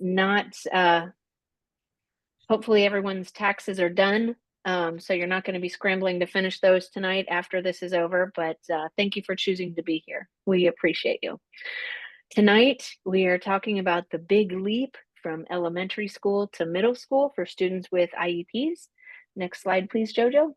not, hopefully everyone's taxes are done. So you're not going to be scrambling to finish those tonight after this is over, but thank you for choosing to be here. We appreciate you. Tonight, we are talking about the big leap from elementary school to middle school for students with IEPs. Next slide, please, Jojo.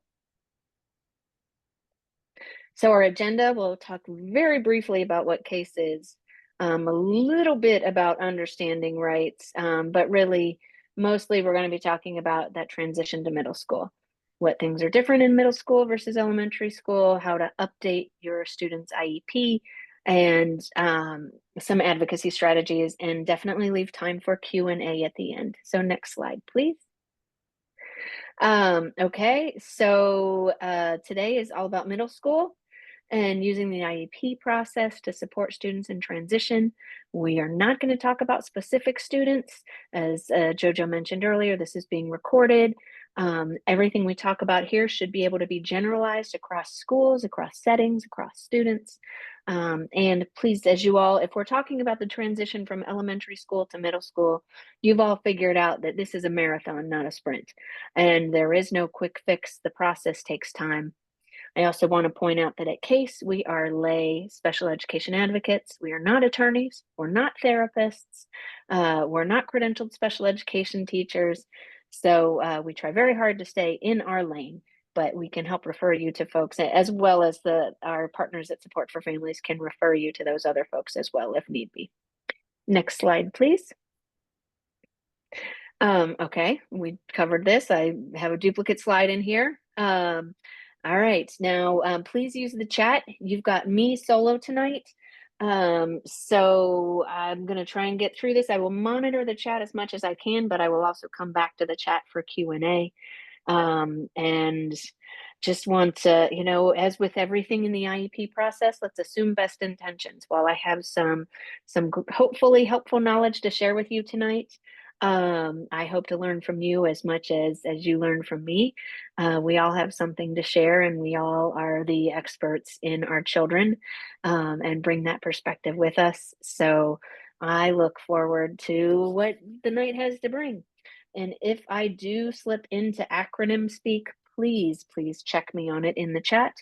So our agenda, we'll talk very briefly about what CASE is, a little bit about understanding rights, but really, mostly we're going to be talking about that transition to middle school, what things are different in middle school versus elementary school, how to update your student's IEP, and some advocacy strategies, and definitely leave time for Q&A at the end. So next slide, please. Okay, so today is all about middle school and using the IEP process to support students in transition. We are not going to talk about specific students. As Jojo mentioned earlier, this is being recorded. Everything we talk about here should be able to be generalized across schools, across settings, across students. And please, as you all, if we're talking about the transition from elementary school to middle school, you've all figured out that this is a marathon, not a sprint. And there is no quick fix. The process takes time. I also want to point out that at CASE, we are lay special education advocates. We are not attorneys. We're not therapists. We're not credentialed special education teachers. So we try very hard to stay in our lane, but we can help refer you to folks, as well as our partners at Support for Families can refer you to those other folks as well if need be. Next slide, please. Okay, we covered this. I have a duplicate slide in here. All right, now please use the chat. You've got me solo tonight. So I'm going to try and get through this. I will monitor the chat as much as I can, but I will also come back to the chat for Q&A. And just want to, as with everything in the IEP process, let's assume best intentions. While I have some hopefully helpful knowledge to share with you tonight, I hope to learn from you as much as you learn from me. We all have something to share, and we all are the experts in our children, and bring that perspective with us. So I look forward to what the night has to bring. And if I do slip into acronym speak, please check me on it in the chat.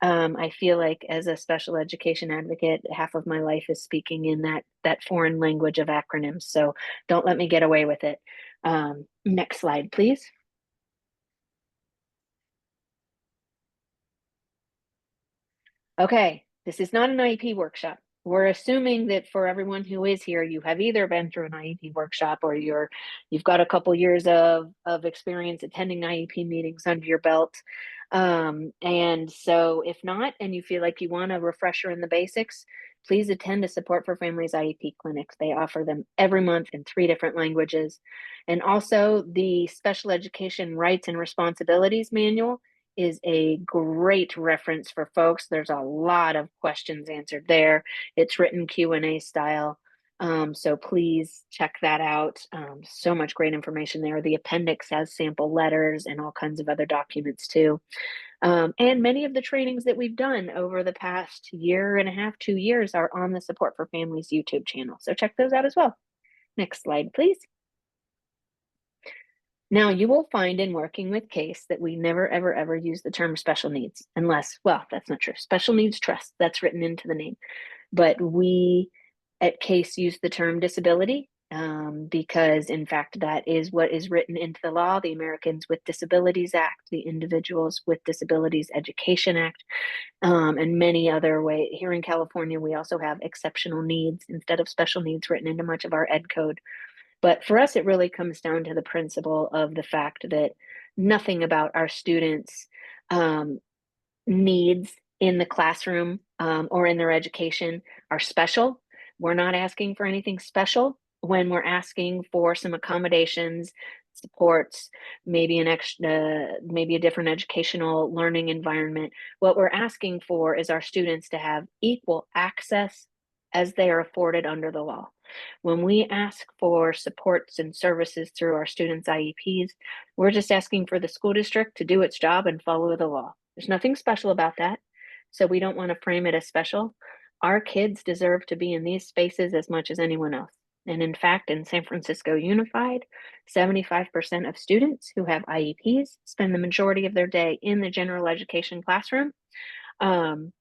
I feel like as a special education advocate, half of my life is speaking in that foreign language of acronyms. So don't let me get away with it. Next slide, please. Okay, this is not an IEP workshop. We're assuming that for everyone who is here, you have either been through an IEP workshop or you've got a couple years of experience attending IEP meetings under your belt. And so if not, and you feel like you want a refresher in the basics, please attend a Support for Families IEP clinics. They offer them every month in 3 different languages. And also the Special Education Rights and Responsibilities Manual is a great reference for folks. There's a lot of questions answered there. It's written Q&A style. So please check that out. So much great information there. The appendix has sample letters and all kinds of other documents too. And many of the trainings that we've done over the past year and a half, 2 years are on the Support for Families YouTube channel. So check those out as well. Next slide, please. Now, you will find in working with CASE that we never, ever, ever use the term special needs unless, well, that's not true. Special Needs Trust, that's written into the name. But we at CASE use the term disability because, in fact, that is what is written into the law, the Americans with Disabilities Act, the Individuals with Disabilities Education Act, and many other ways. Here in California, we also have exceptional needs instead of special needs written into much of our ed code. But for us, it really comes down to the principle of the fact that nothing about our students' needs in the classroom or in their education are special. We're not asking for anything special when we're asking for some accommodations, supports, maybe maybe a different educational learning environment. What we're asking for is our students to have equal access as they are afforded under the law. When we ask for supports and services through our students' IEPs, we're just asking for the school district to do its job and follow the law. There's nothing special about that. So we don't want to frame it as special. Our kids deserve to be in these spaces as much as anyone else. And in fact, in San Francisco Unified, 75% of students who have IEPs spend the majority of their day in the general education classroom. Um,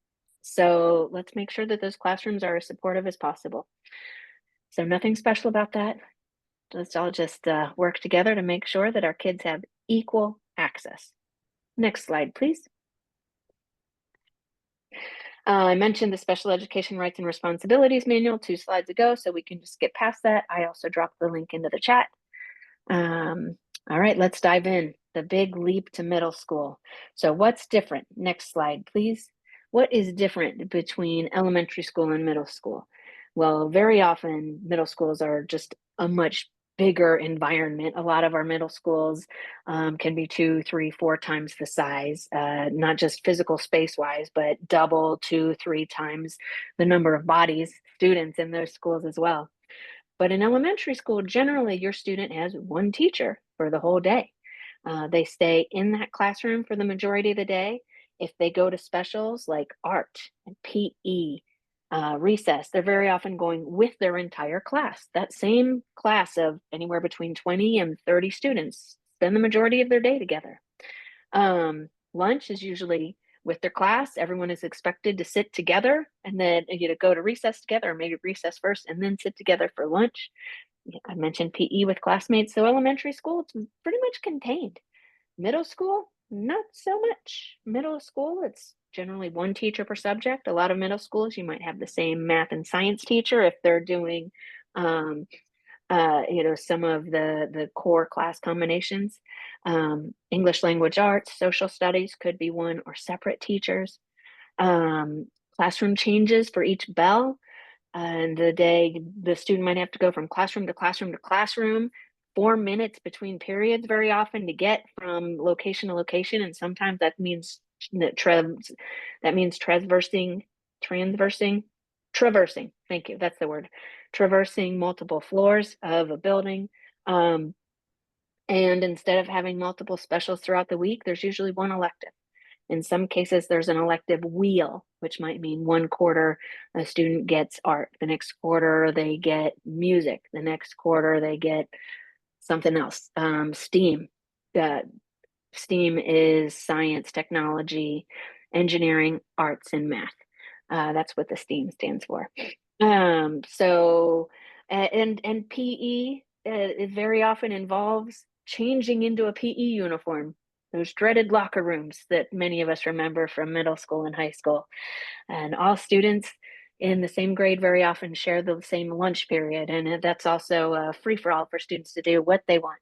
so let's make sure that those classrooms are as supportive as possible. So nothing special about that. Let's all just work together to make sure that our kids have equal access. Next slide, please. I mentioned the Special Education Rights and Responsibilities Manual 2 slides ago, so we can just skip past that. I also dropped the link into the chat. All right, let's dive in. The big leap to middle school. So what's different? Next slide, please. What is different between elementary school and middle school? Well, very often middle schools are just a much bigger environment. A lot of our middle schools can be 2, 3, 4 times the size, not just physical space wise, but double, 2, 3 times the number of bodies, students in those schools as well. But in elementary school, generally your student has one teacher for the whole day. They stay in that classroom for the majority of the day. If they go to specials like art and PE, recess, they're very often going with their entire class. That same class of anywhere between 20 and 30 students spend the majority of their day together. Lunch is usually with their class. Everyone is expected to sit together and then go to recess together, or maybe recess first and then sit together for lunch. I mentioned PE with classmates. So elementary school, it's pretty much contained. Middle school, not so much. Middle school, it's generally one teacher per subject. A lot of middle schools, you might have the same math and science teacher if they're doing um, some of the core class combinations. English language arts, social studies could be one or separate teachers. Classroom changes for each bell. And the student might have to go from classroom to classroom to classroom, 4 minutes between periods very often to get from location to location. And sometimes that means traversing. Thank you. That's the word. Traversing multiple floors of a building. And instead of having multiple specials throughout the week, there's usually one elective. In some cases, there's an elective wheel, which might mean one quarter a student gets art, the next quarter they get music, the next quarter they get something else. STEAM. STEAM is science, technology, engineering, arts, and math. That's what the STEAM stands for. And PE, it very often involves changing into a PE uniform, those dreaded locker rooms that many of us remember from middle school and high school. And all students in the same grade very often share the same lunch period. And that's also a free for all for students to do what they want.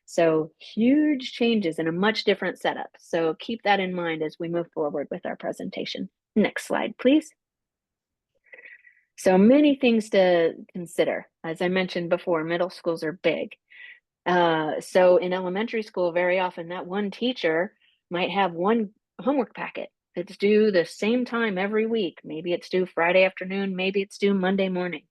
So huge changes and a much different setup. So keep that in mind as we move forward with our presentation. Next slide, please. So many things to consider. As I mentioned before, middle schools are big. So in elementary school, very often that one teacher might have one homework packet that's due the same time every week. Maybe it's due Friday afternoon, maybe it's due Monday morning.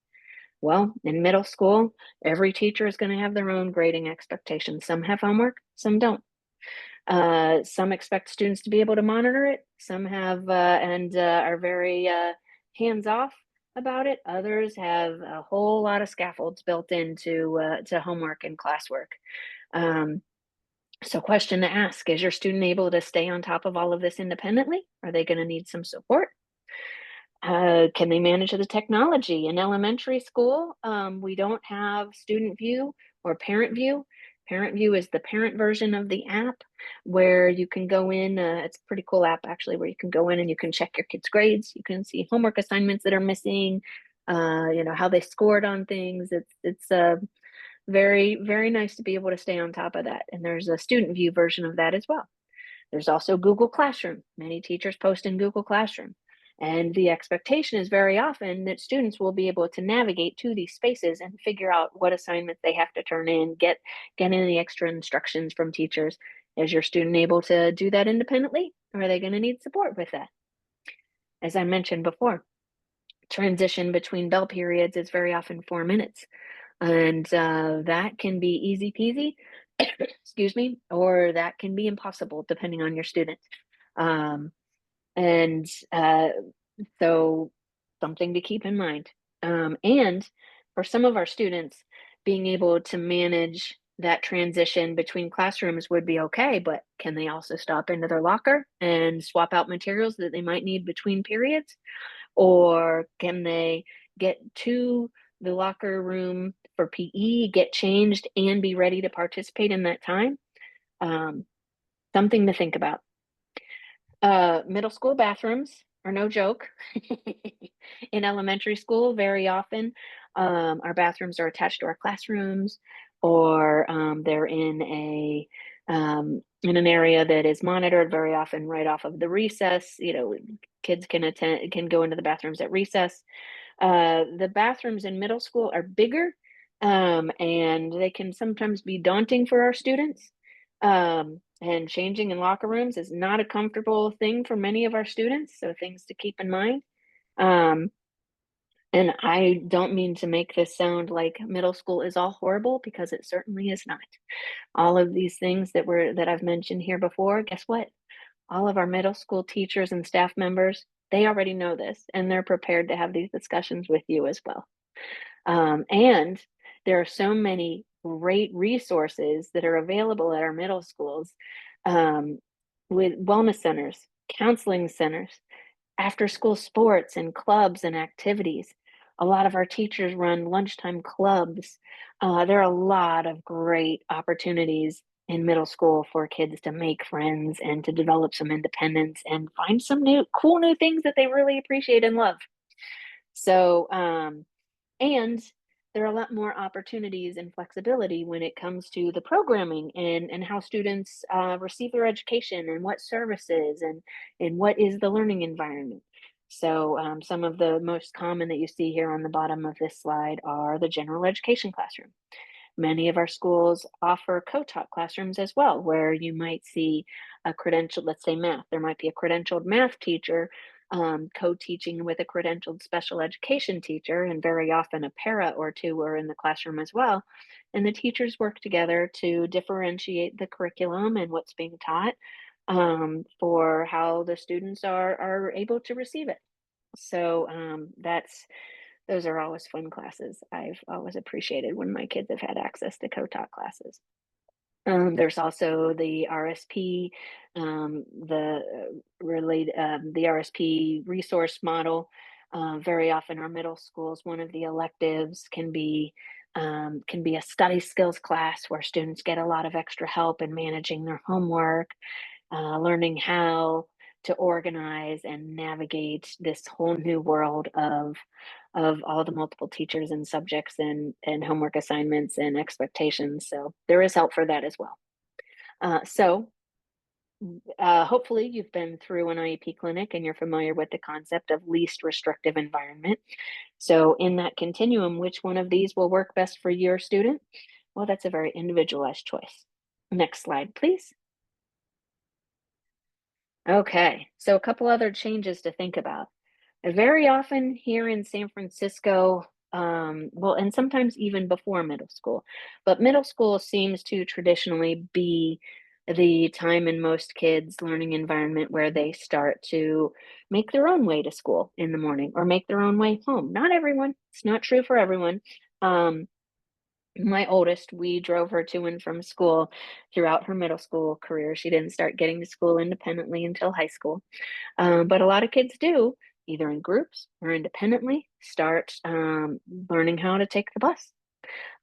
Well, in middle school, every teacher is going to have their own grading expectations. Some have homework, some don't. Some expect students to be able to monitor it. Some have and are very hands-off about it. Others have a whole lot of scaffolds built into to homework and classwork. So question to ask, is your student able to stay on top of all of this independently? Are they going to need some support? Can they manage the technology? In elementary school, we don't have student view or parent view. Parent view is the parent version of the app where you can go in. It's a pretty cool app actually, where you can go in and you can check your kids' grades. You can see homework assignments that are missing, how they scored on things. It's very, very nice to be able to stay on top of that. And there's a student view version of that as well. There's also Google Classroom. Many teachers post in Google Classroom. And the expectation is very often that students will be able to navigate to these spaces and figure out what assignments they have to turn in, get any extra instructions from teachers. Is your student able to do that independently, or are they going to need support with that? As I mentioned before, transition between bell periods is very often 4 minutes. And that can be easy peasy, excuse me, or that can be impossible depending on your student. And so something to keep in mind. And for some of our students, being able to manage that transition between classrooms would be okay, but can they also stop into their locker and swap out materials that they might need between periods? Or can they get to the locker room for PE, get changed, and be ready to participate in that time? Um, Something to think about. Middle school bathrooms are no joke. In elementary school, very often, our bathrooms are attached to our classrooms, or they're in an area that is monitored. Very often, right off of the recess. Kids can go into the bathrooms at recess. The bathrooms in middle school are bigger, and they can sometimes be daunting for our students. And changing in locker rooms is not a comfortable thing for many of our students, so things to keep in mind. Um, and I don't mean to make this sound like middle school is all horrible, because it certainly is not. All of these things that I've mentioned here before, guess what? All of our middle school teachers and staff members, they already know this, and they're prepared to have these discussions with you as well. And there are so many great resources that are available at our middle schools, um, with wellness centers, counseling centers, after school sports and clubs and activities. A lot of our teachers run lunchtime clubs. There are a lot of great opportunities in middle school for kids to make friends and to develop some independence and find some cool new things that they really appreciate and love. So, and there are a lot more opportunities and flexibility when it comes to the programming and how students receive their education, and what services, and what is the learning environment. So some of the most common that you see here on the bottom of this slide are the general education classroom. Many of our schools offer co-taught classrooms as well, where you might see a credentialed, let's say math, there might be a credentialed math teacher co-teaching with a credentialed special education teacher, and very often a para or two are in the classroom as well. And the teachers work together to differentiate the curriculum and what's being taught, for how the students are able to receive it. So that's those are always fun classes. I've always appreciated when my kids have had access to co-taught classes. There's also the RSP, the RSP resource model. Very often, our middle schools, one of the electives can be a study skills class where students get a lot of extra help in managing their homework, learning how to organize and navigate this whole new world of all the multiple teachers and subjects and homework assignments and expectations. So there is help for that as well. Hopefully you've been through an IEP clinic and you're familiar with the concept of least restrictive environment. So in that continuum, which one of these will work best for your student? Well, that's a very individualized choice. Next slide, please. Okay, so a couple other changes to think about. Very often here in San Francisco, well, and sometimes even before middle school, but middle school seems to traditionally be the time in most kids' learning environment where they start to make their own way to school in the morning or make their own way home. Not everyone, it's not true for everyone. Um, my oldest, we drove her to and from school throughout her middle school career. She didn't start getting to school independently until high school. But a lot of kids do, either in groups or independently, start learning how to take the bus,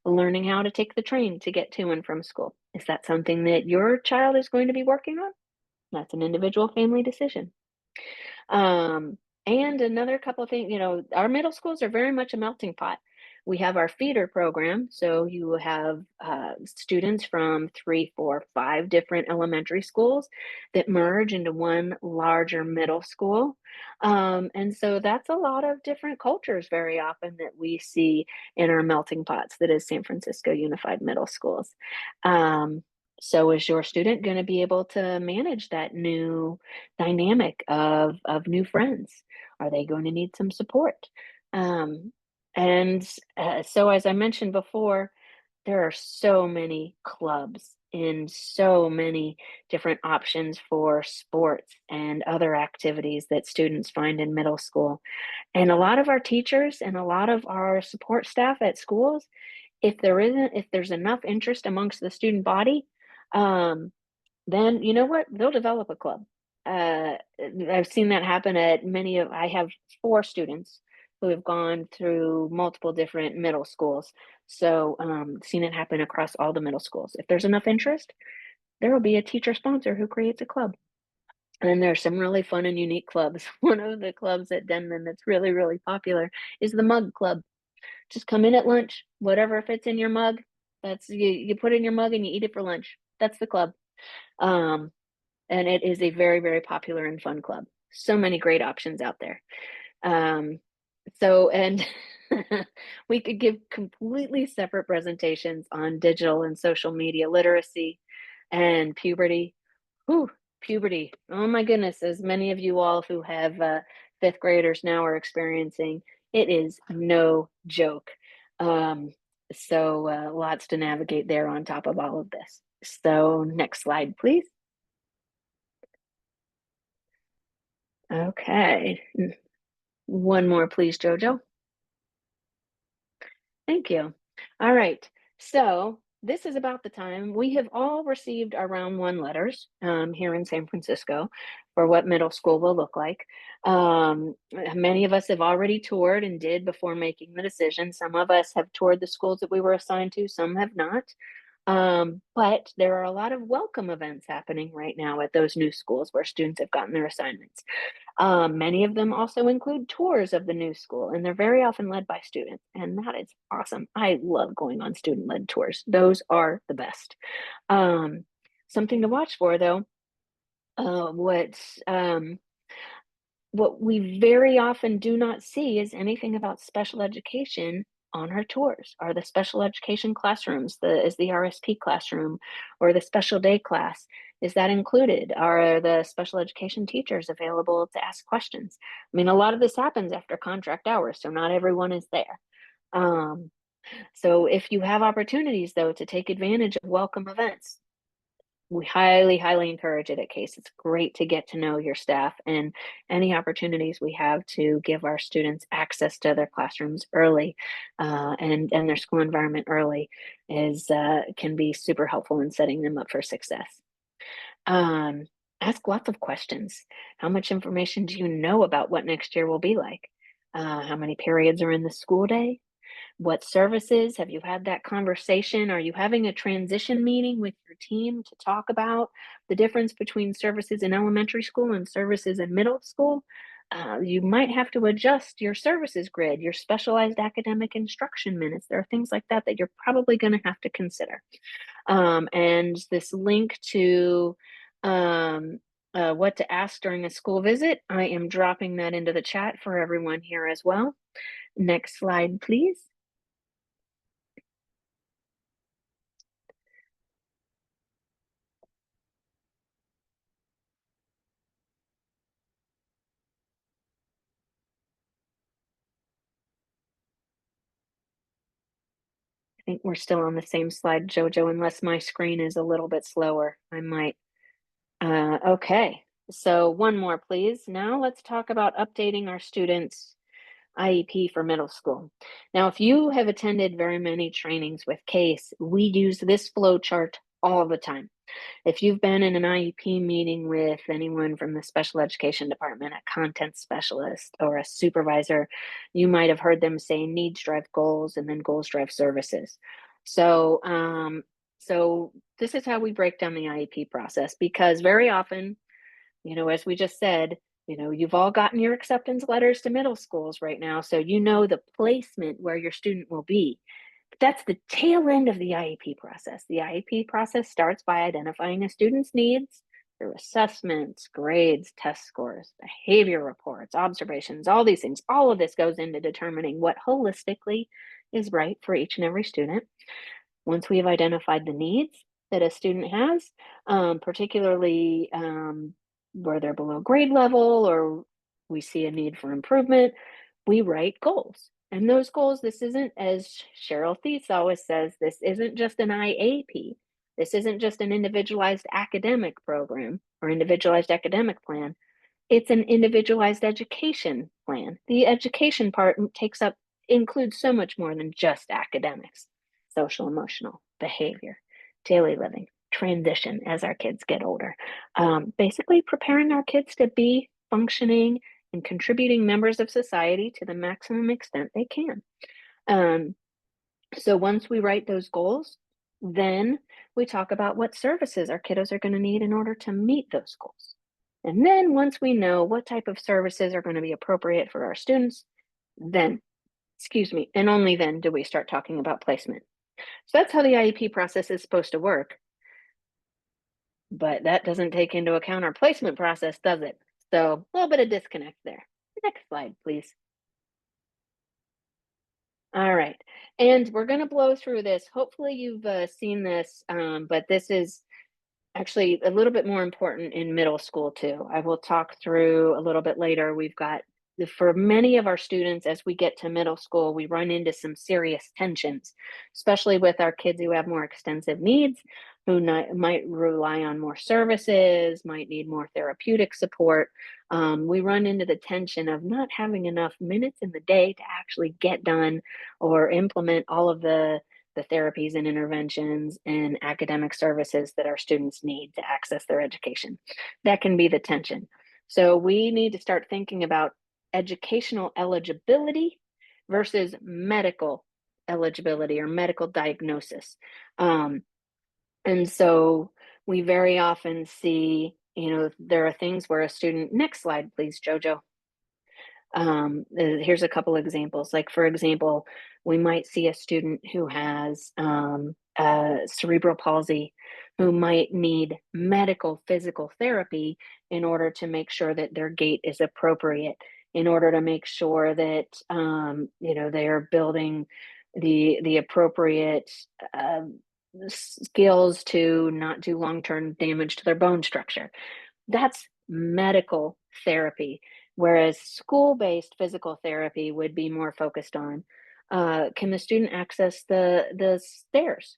learning how to take the train to get to and from school. Is that something that your child is going to be working on? That's an individual family decision. And another couple of things, our middle schools are very much a melting pot. We have our feeder program, so you have students from 3, 4, 5 different elementary schools that merge into one larger middle school. And so that's a lot of different cultures very often that we see in our melting pots that is San Francisco Unified Middle Schools. Um, so is your student going to be able to manage that new dynamic of new friends? Are they going to need some support? Um, and so, as I mentioned before, there are so many clubs in so many different options for sports and other activities that students find in middle school. And a lot of our teachers and a lot of our support staff at schools, if there's enough interest amongst the student body, um, then you know what? They'll develop a club. Uh, I've seen that happen at I have 4 students who have gone through multiple different middle schools. So, seen it happen across all the middle schools. If there's enough interest, there will be a teacher sponsor who creates a club. And then there's some really fun and unique clubs. One of the clubs at Denman that's really, really popular is the Mug Club. Just come in at lunch, whatever fits in your mug, you put in your mug and you eat it for lunch. That's the club. Um, and it is a very, very popular and fun club. So many great options out there. Um, and we could give completely separate presentations on digital and social media literacy and puberty. Whew, puberty. Oh my goodness, as many of you all who have fifth graders now are experiencing, it is no joke. Um, lots to navigate there on top of all of this. So next slide, please. Okay. One more, please, Jojo. Thank you. All right. So this is about the time we have all received our round one letters here in San Francisco for what middle school will look like. Many of us have already toured and did before making the decision. Some of us have toured the schools that we were assigned to, some have not. But there are a lot of welcome events happening right now at those new schools where students have gotten their assignments. Many of them also include tours of the new school, and they're very often led by students, and that is awesome. I love going on student-led tours. Those are the best. Um, Something to watch for, though, uh, what's what we very often do not see is anything about special education on our tours. Are the special education classrooms, is the RSP classroom or the special day class, is that included? Are the special education teachers available to ask questions? I mean, a lot of this happens after contract hours, so not everyone is there. Um, so if you have opportunities though to take advantage of welcome events, we highly, highly encourage it at Case. It's great to get to know your staff, and any opportunities we have to give our students access to their classrooms early and their school environment early is can be super helpful in setting them up for success. Um, Ask lots of questions. How much information do you know about what next year will be like? How many periods are in the school day? What services? Have you had that conversation? Are you having a transition meeting with your team to talk about the difference between services in elementary school and services in middle school? You might have to adjust your services grid, your specialized academic instruction minutes. There are things like that that you're probably going to have to consider. And this link to um, what to ask during a school visit, I am dropping that into the chat for everyone here as well. Next slide, please. I think we're still on the same slide, Jojo, unless my screen is a little bit slower. I might. Okay, so one more, please. Now let's talk about updating our students' IEP for middle school. Now, if you have attended very many trainings with CASE, we use this flow chart all the time. If you've been in an IEP meeting with anyone from the special education department, a content specialist, or a supervisor, you might have heard them say needs drive goals and then goals drive services. So, so this is how we break down the IEP process, because very often, as we just said, you've all gotten your acceptance letters to middle schools right now, so you know the placement where your student will be. That's the tail end of the IEP process. The IEP process starts by identifying a student's needs through assessments, grades, test scores, behavior reports, observations, all these things. All of this goes into determining what holistically is right for each and every student. Once we have identified the needs that a student has, particularly where they're below grade level or we see a need for improvement, we write goals. And those goals, this isn't, as Cheryl Thies always says, this isn't just an IAP. This isn't just an individualized academic program or individualized academic plan. It's an individualized education plan. The education part includes so much more than just academics: social, emotional, behavior, daily living, transition as our kids get older. Basically, preparing our kids to be functioning and contributing members of society to the maximum extent they can. Um, so once we write those goals, then we talk about what services our kiddos are going to need in order to meet those goals. And then once we know what type of services are going to be appropriate for our students, then, excuse me, and only then do we start talking about placement. So that's how the IEP process is supposed to work. But that doesn't take into account our placement process, does it? So a little bit of disconnect there. Next slide, please. All right, and we're going to blow through this. Hopefully you've seen this, but this is actually a little bit more important in middle school too. I will talk through a little bit later. We've got, for many of our students, as we get to middle school, we run into some serious tensions, especially with our kids who have more extensive needs, who might rely on more services, might need more therapeutic support. We run into the tension of not having enough minutes in the day to actually get done or implement all of the therapies and interventions and academic services that our students need to access their education. That can be the tension. So we need to start thinking about educational eligibility versus medical eligibility or medical diagnosis. And so we very often see, there are things where a student, next slide, please, Jojo. Here's a couple examples. Like, for example, we might see a student who has cerebral palsy, who might need medical physical therapy in order to make sure that their gait is appropriate, in order to make sure that they are building the appropriate uh, skills to not do long-term damage to their bone structure. That's medical therapy, whereas school-based physical therapy would be more focused on, can the student access the stairs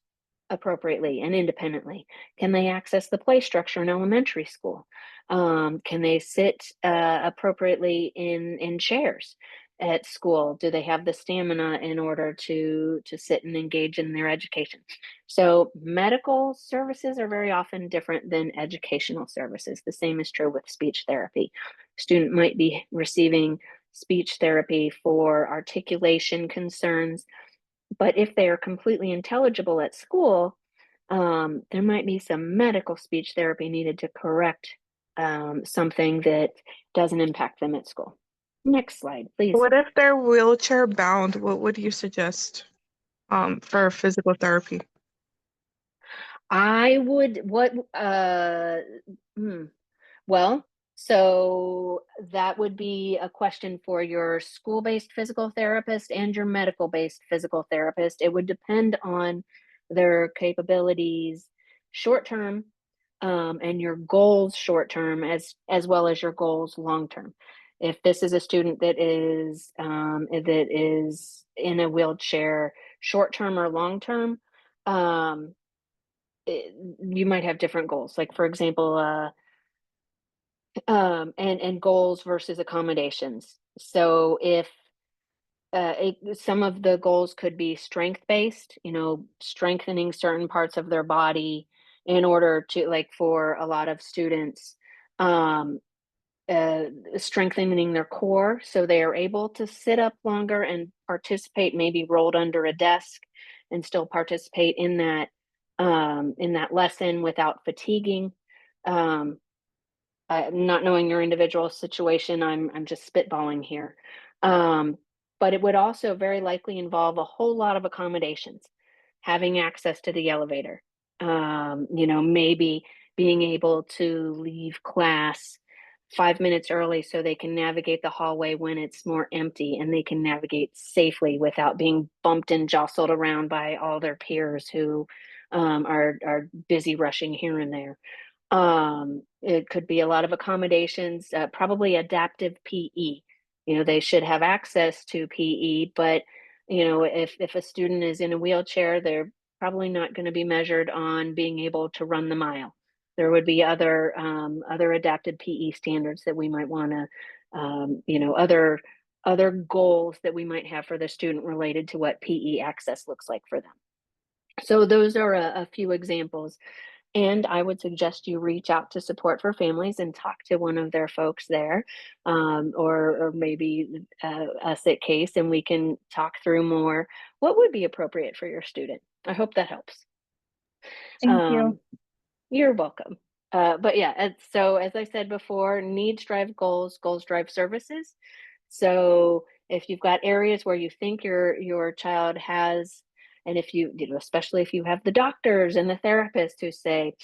appropriately and independently? Can they access the play structure in elementary school? Can they sit appropriately in chairs at school? Do they have the stamina in order to sit and engage in their education? So medical services are very often different than educational services. The same is true with speech therapy. Student might be receiving speech therapy for articulation concerns, but if they are completely intelligible at school, there might be some medical speech therapy needed to correct something that doesn't impact them at school. Next slide, please. What if they're wheelchair bound? What would you suggest for physical therapy? I would, well, so that would be a question for your school-based physical therapist and your medical-based physical therapist. It would depend on their capabilities short term, and your goals short term, as well as your goals long term. If this is a student that is in a wheelchair short term or long term, um, you might have different goals. Like, for example, and goals versus accommodations. So if some of the goals could be strength based, strengthening certain parts of their body in order to, like, for a lot of students, um, uh, strengthening their core so they are able to sit up longer and participate, maybe rolled under a desk, and still participate in that lesson without fatiguing. Um, not knowing your individual situation, I'm just spitballing here. Um, but it would also very likely involve a whole lot of accommodations, having access to the elevator, maybe being able to leave class 5 minutes early so they can navigate the hallway when it's more empty and they can navigate safely without being bumped and jostled around by all their peers who are busy rushing here and there. It could be a lot of accommodations, probably adaptive PE. They should have access to PE, but if a student is in a wheelchair, probably not going to be measured on being able to run the mile. There would be other adapted PE standards that we might want to, other goals that we might have for the student related to what PE access looks like for them. So those are a few examples. And I would suggest you reach out to Support for Families and talk to one of their folks there, or maybe us at CASE, and we can talk through more what would be appropriate for your student. I hope that helps. Thank you. Um, you're welcome. But yeah, so as I said before, needs drive goals, goals drive services. So if you've got areas where you think your child has, and if especially if you have the doctors and the therapists who say,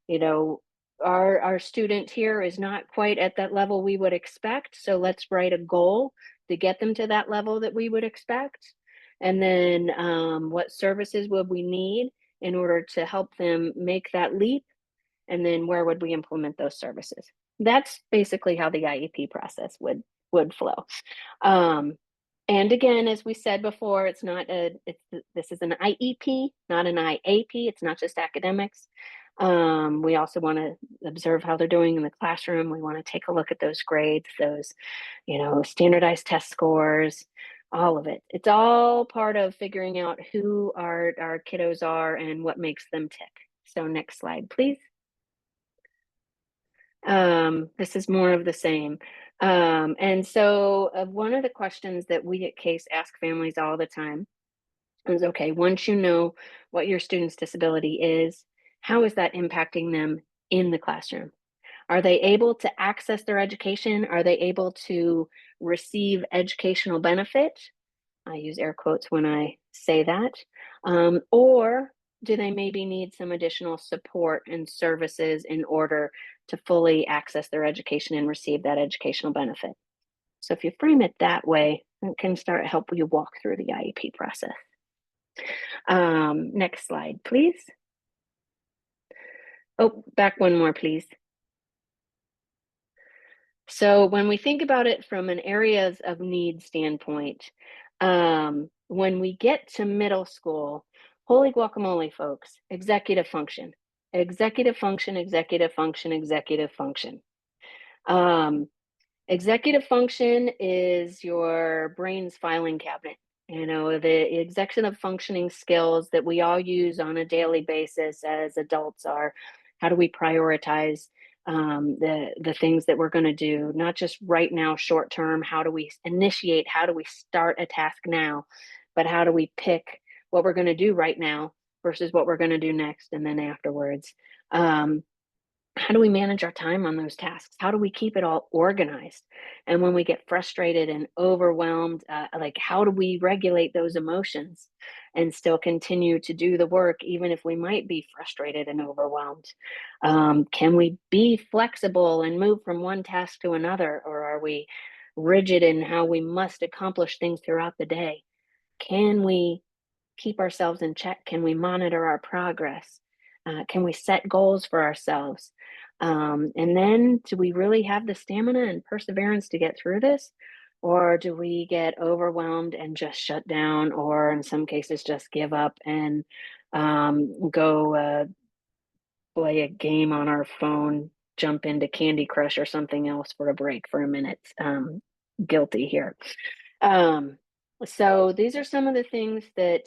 you know, our student here is not quite at that level we would expect, so let's write a goal to get them to that level that we would expect. And then what services would we need in order to help them make that leap? And then where would we implement those services? That's basically how the IEP process would flow. Um, and again, as we said before, this is an IEP, not an IAP. It's not just academics. We also want to observe how they're doing in the classroom. We want to take a look at those grades, those, standardized test scores, all of it. It's all part of figuring out who our kiddos are and what makes them tick. So next slide, please. This is more of the same. And so one of the questions that we at CASE ask families all the time is, okay, once you know what your student's disability is, how is that impacting them in the classroom? Are they able to access their education? Are they able to receive educational benefit? I use air quotes when I say that. Or do they maybe need some additional support and services in order to fully access their education and receive that educational benefit? So if you frame it that way, it can start help you walk through the IEP process. Next slide, please. Oh, back one more, please. So when we think about it from an areas of need standpoint, when we get to middle school, holy guacamole, folks, executive function, executive function, executive function, executive function. Executive function is your brain's filing cabinet. The executive functioning skills that we all use on a daily basis as adults are, how do we prioritize the things that we're going to do, not just right now, short term, how do we initiate, how do we start a task now, but how do we pick what we're going to do right now versus what we're going to do next and then afterwards. How do we manage our time on those tasks? How do we keep it all organized? And when we get frustrated and overwhelmed, how do we regulate those emotions and still continue to do the work, even if we might be frustrated and overwhelmed? Can we be flexible and move from one task to another, or are we rigid in how we must accomplish things throughout the day? Can we keep ourselves in check? Can we monitor our progress? Can we set goals for ourselves? And then, do we really have the stamina and perseverance to get through this? Or do we get overwhelmed and just shut down, or in some cases, just give up and go play a game on our phone, jump into Candy Crush or something else for a break for a minute? Guilty here. So these are some of the things that,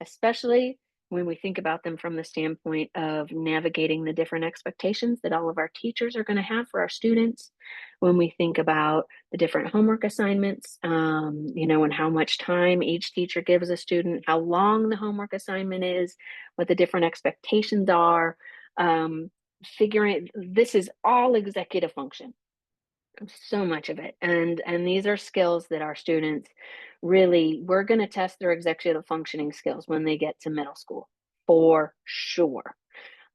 especially when we think about them from the standpoint of navigating the different expectations that all of our teachers are going to have for our students, when we think about the different homework assignments, and how much time each teacher gives a student, how long the homework assignment is, what the different expectations are, figuring this is all executive function, so much of it. And these are skills that our students really, we're going to test their executive functioning skills when they get to middle school, for sure.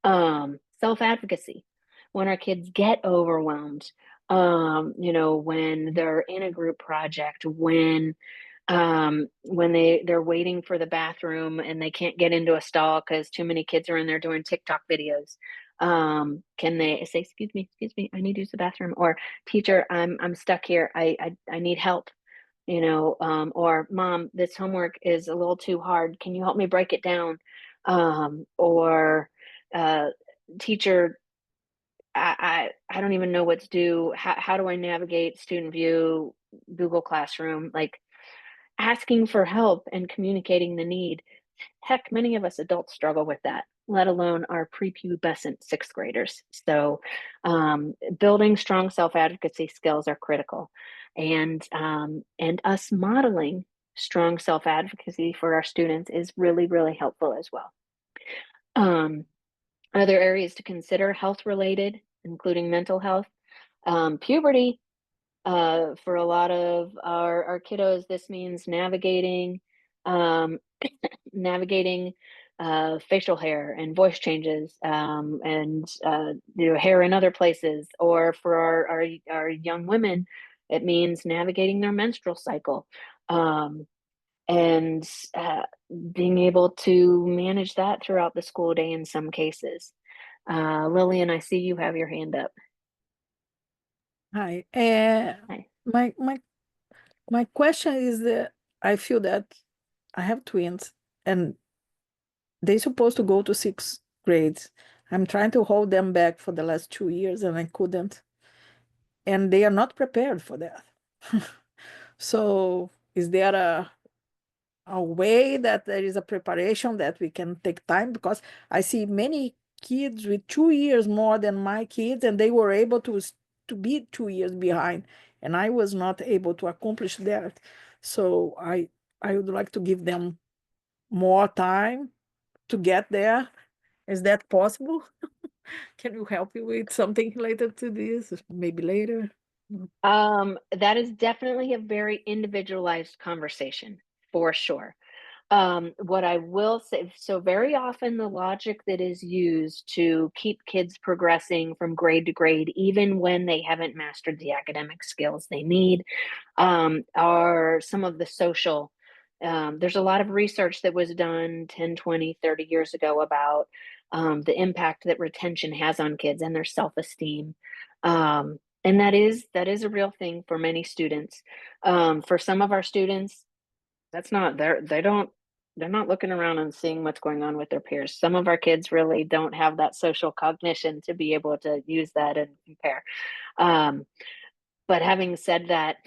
Self-advocacy, when our kids get overwhelmed, when they're in a group project, when they're waiting for the bathroom and they can't get into a stall because too many kids are in there doing TikTok videos. Can they say, excuse me, I need to use the bathroom, or teacher, I'm stuck here. I need help, or mom, this homework is a little too hard. Can you help me break it down? or uh, teacher, I don't even know what to do. How do I navigate student view, Google Classroom? Like asking for help and communicating the need. Heck, many of us adults struggle with that, let alone our prepubescent sixth graders. So, building strong self advocacy skills are critical, and us modeling strong self advocacy for our students is really, really helpful as well. Um, Other areas to consider health related, including mental health, puberty. For a lot of our kiddos, this means um, navigating facial hair and voice changes, and hair in other places. Or for our young women, it means navigating their menstrual cycle, um, and uh, being able to manage that throughout the school day in some cases. Lillian, I see you have your hand up. Hi. Hi. My question is that I feel that I have twins and they're supposed to go to sixth grade. I'm trying to hold them back for the last 2 years and I couldn't. And they are not prepared for that. So is there a way that there is a preparation that we can take time? Because I see many kids with 2 years more than my kids, and they were able to be 2 years behind, and I was not able to accomplish that. So I would like to give them more time to get there. Is that possible? Can you help me with something related to this? Maybe later. That is definitely a very individualized conversation for sure. What I will say, so very often the logic that is used to keep kids progressing from grade to grade, even when they haven't mastered the academic skills they need, are some of the social. There's a lot of research that was done 10, 20, 30 years ago about the impact that retention has on kids and their self-esteem. And that is a real thing for many students. For some of our students, that's not they're not looking around and seeing what's going on with their peers. Some of our kids really don't have that social cognition to be able to use that and compare. Um, but having said that,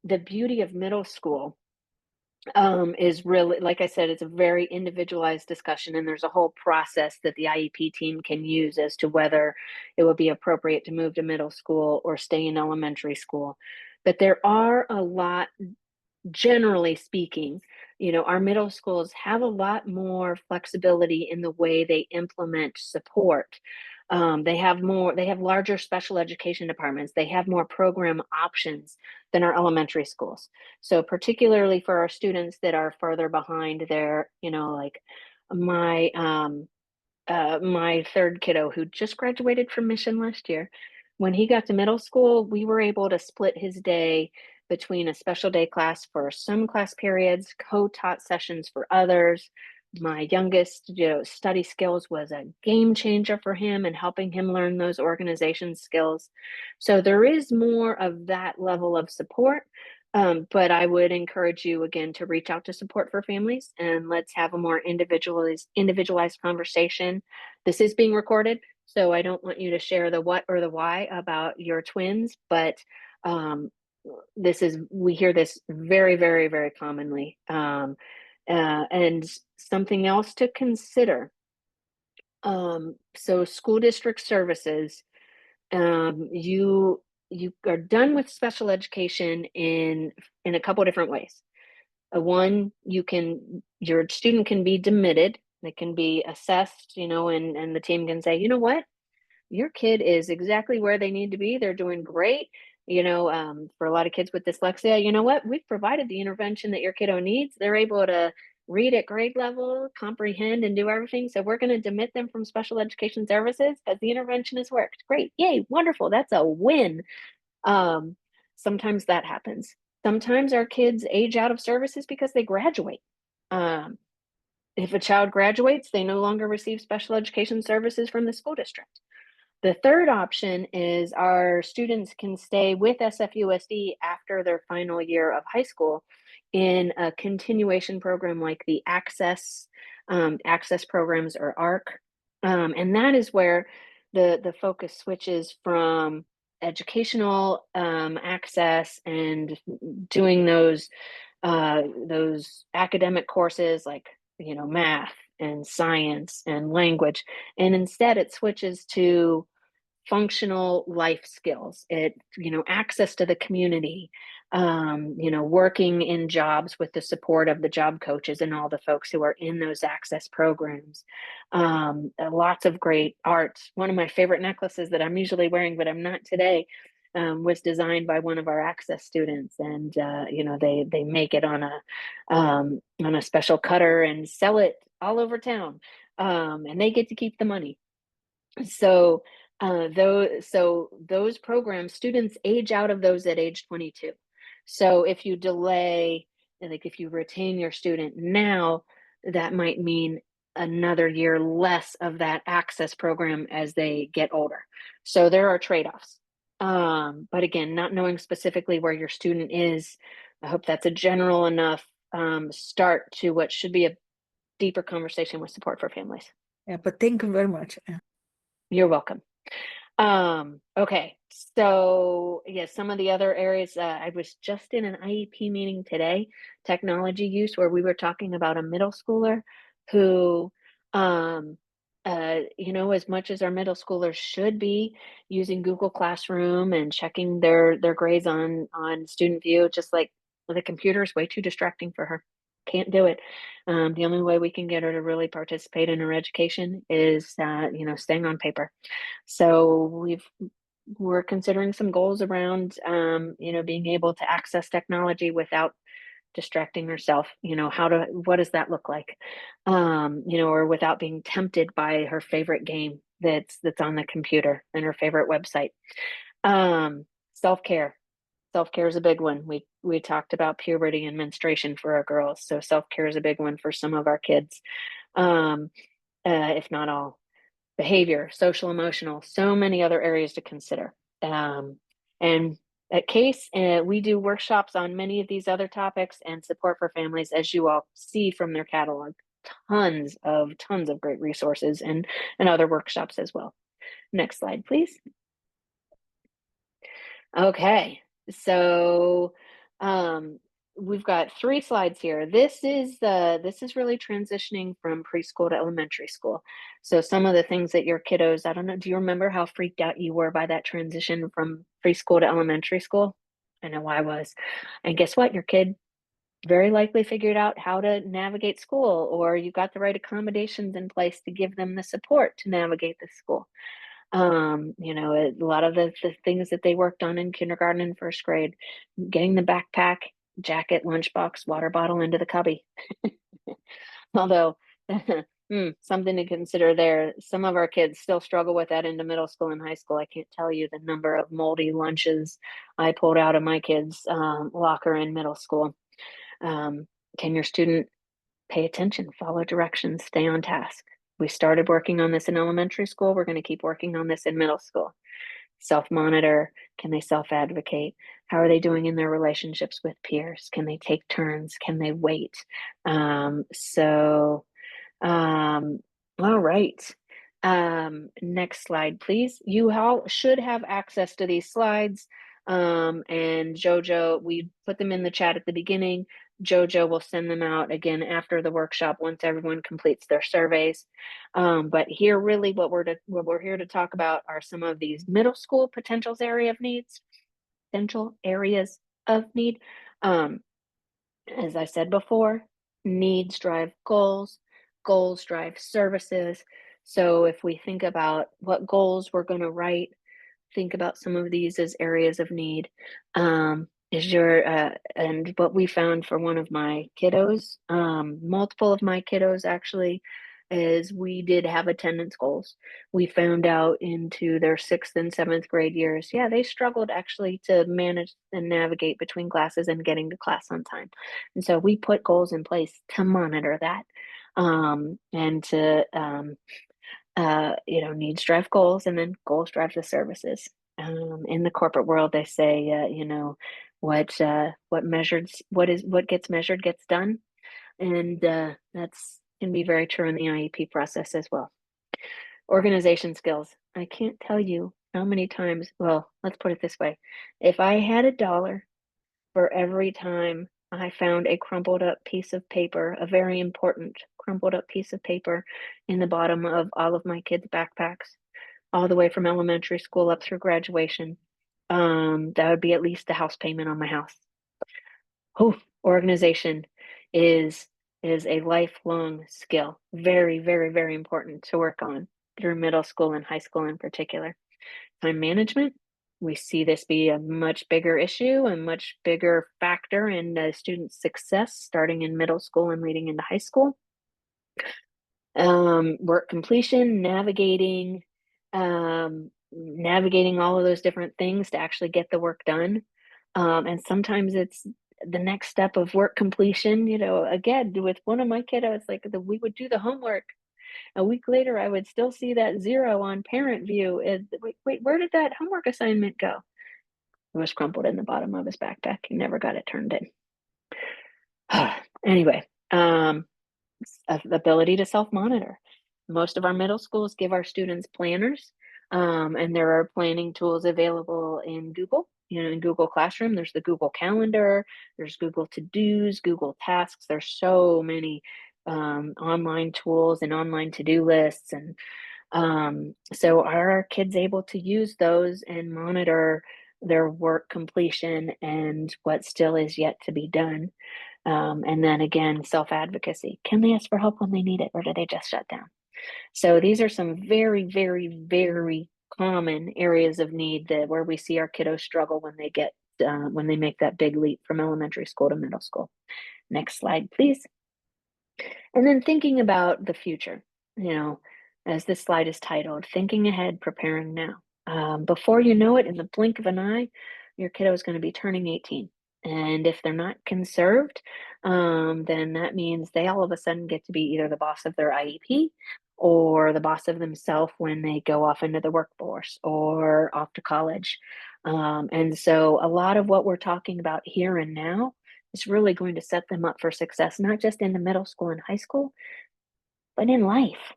the beauty of middle school, is really, like I said, it's a very individualized discussion, and there's a whole process that the IEP team can use as to whether it would be appropriate to move to middle school or stay in elementary school. But there are a lot, generally speaking, our middle schools have a lot more flexibility in the way they implement support. They have larger special education departments. They have more program options than our elementary schools. So particularly for our students that are further behind, their, like my my third kiddo who just graduated from Mission last year. When he got to middle school, we were able to split his day between a special day class for some class periods, co-taught sessions for others. My youngest, study skills was a game changer for him and helping him learn those organization skills. So there is more of that level of support. But I would encourage you again to reach out to Support for Families and let's have a more individualized conversation. This is being recorded, so I don't want you to share the what or the why about your twins, but um, we hear this very, very, very commonly. And something else to consider. So school district services, you are done with special education in a couple different ways. One, your student can be demitted. They can be assessed, and the team can say, you know what, your kid is exactly where they need to be. They're doing great. For a lot of kids with dyslexia, you know what, we've provided the intervention that your kiddo needs. They're able to read at grade level, comprehend, and do everything. So we're going to demit them from special education services because the intervention has worked. Great. Yay. Wonderful. That's a win. Um, Sometimes that happens. Sometimes our kids age out of services because they graduate. Um, if a child graduates, they no longer receive special education services from the school district. The third option is our students can stay with SFUSD after their final year of high school in a continuation program like the Access access programs or ARC. And that is where the focus switches from educational access and doing those academic courses like, you know, math and science and language, and instead it switches to functional life skills. It, you know, access to the community, you know, working in jobs with the support of the job coaches and all the folks who are in those access programs. Lots of great art. One of my favorite necklaces that I'm usually wearing, but I'm not today, was designed by one of our access students, and you know, they make it on a special cutter and sell it all over town, and they get to keep the money. So those programs, students age out of those at age 22. So if you delay, like if you retain your student now, that might mean another year less of that access program as they get older. So there are trade-offs. But again, not knowing specifically where your student is, I hope that's a general enough start to what should be a deeper conversation with support for families. Yeah, but thank you very much. Yeah. You're welcome. Okay, so yeah, some of the other areas, I was just in an IEP meeting today, technology use, where we were talking about a middle schooler who, um, you know, as much as our middle schoolers should be using Google Classroom and checking their grades on Student View, just like the computer is way too distracting for her. Can't do it. The only way we can get her to really participate in her education is, you know, staying on paper. So we're considering some goals around, you know, being able to access technology without distracting herself. You know, what does that look like? You know, or without being tempted by her favorite game that's on the computer and her favorite website. Self-care. Self-care is a big one. We talked about puberty and menstruation for our girls, so self-care is a big one for some of our kids, if not all. Behavior, social, emotional, so many other areas to consider. And at CASE, we do workshops on many of these other topics and support for families, as you all see from their catalog. Tons of great resources and other workshops as well. Next slide, please. Okay, so we've got 3 slides here. This is really transitioning from preschool to elementary school. So some of the things that your kiddos, I don't know, do you remember how freaked out you were by that transition from preschool to elementary school? I know I was. And guess what? Your kid very likely figured out how to navigate school, or you got the right accommodations in place to give them the support to navigate the school. You know, a lot of the things that they worked on in kindergarten and first grade, getting the backpack, jacket, lunchbox, water bottle into the cubby. Although, something to consider there, some of our kids still struggle with that into middle school and high school. I can't tell you the number of moldy lunches I pulled out of my kids' locker in middle school. Can your student pay attention, follow directions, stay on task? We started working on this in elementary school. We're going to keep working on this in middle school. Self-monitor. Can they self-advocate? How are they doing in their relationships with peers? Can they take turns? Can they wait? All right. Next slide, please. You all should have access to these slides. And Jojo, we put them in the chat at the beginning. Jojo will send them out again after the workshop once everyone completes their surveys. But here, really, what we're here to talk about are some of these middle school potential areas of need. As I said before, needs drive goals, goals drive services. So if we think about what goals we're going to write, think about some of these as areas of need. And what we found for one of my kiddos, multiple of my kiddos actually, is we did have attendance goals. We found out into their 6th and 7th grade years, yeah, they struggled actually to manage and navigate between classes and getting to class on time. And so we put goals in place to monitor that, and to, you know, needs drive goals, and then goals drive the services. In the corporate world, they say, you know, what gets measured gets done, and that's can be very true in the IEP process as well. Organization skills. I can't tell you how many times, well, let's put it this way. If I had $1 for every time I found a crumpled up piece of paper, a very important crumpled up piece of paper in the bottom of all of my kids' backpacks, all the way from elementary school up through graduation, that would be at least a house payment on my house. Oh, organization is a lifelong skill. Very, very, very important to work on through middle school and high school in particular. Time management, we see this be a much bigger issue, a much bigger factor in the student's success starting in middle school and leading into high school. Work completion, navigating all of those different things to actually get the work done. And sometimes it's the next step of work completion. You know, again, with one of my kiddos, like we would do the homework. A week later, I would still see that 0 on parent view. Wait, where did that homework assignment go? It was crumpled in the bottom of his backpack. He never got it turned in. Anyway, ability to self-monitor. Most of our middle schools give our students planners, and there are planning tools available in Google. You know, in Google Classroom, there's the Google Calendar, there's Google To-Dos, Google Tasks. There's so many online tools and online to-do lists. And so are our kids able to use those and monitor their work completion and what still is yet to be done? And then again, self-advocacy. Can they ask for help when they need it, or do they just shut down? So these are some very, very, very common areas of need where we see our kiddos struggle when they make that big leap from elementary school to middle school. Next slide, please. And then thinking about the future, you know, as this slide is titled, Thinking Ahead, Preparing Now. Before you know it, in the blink of an eye, your kiddo is going to be turning 18. And if they're not conserved, then that means they all of a sudden get to be either the boss of their IEP or the boss of themselves when they go off into the workforce or off to college. And so a lot of what we're talking about here and now is really going to set them up for success, not just in the middle school and high school, but in life.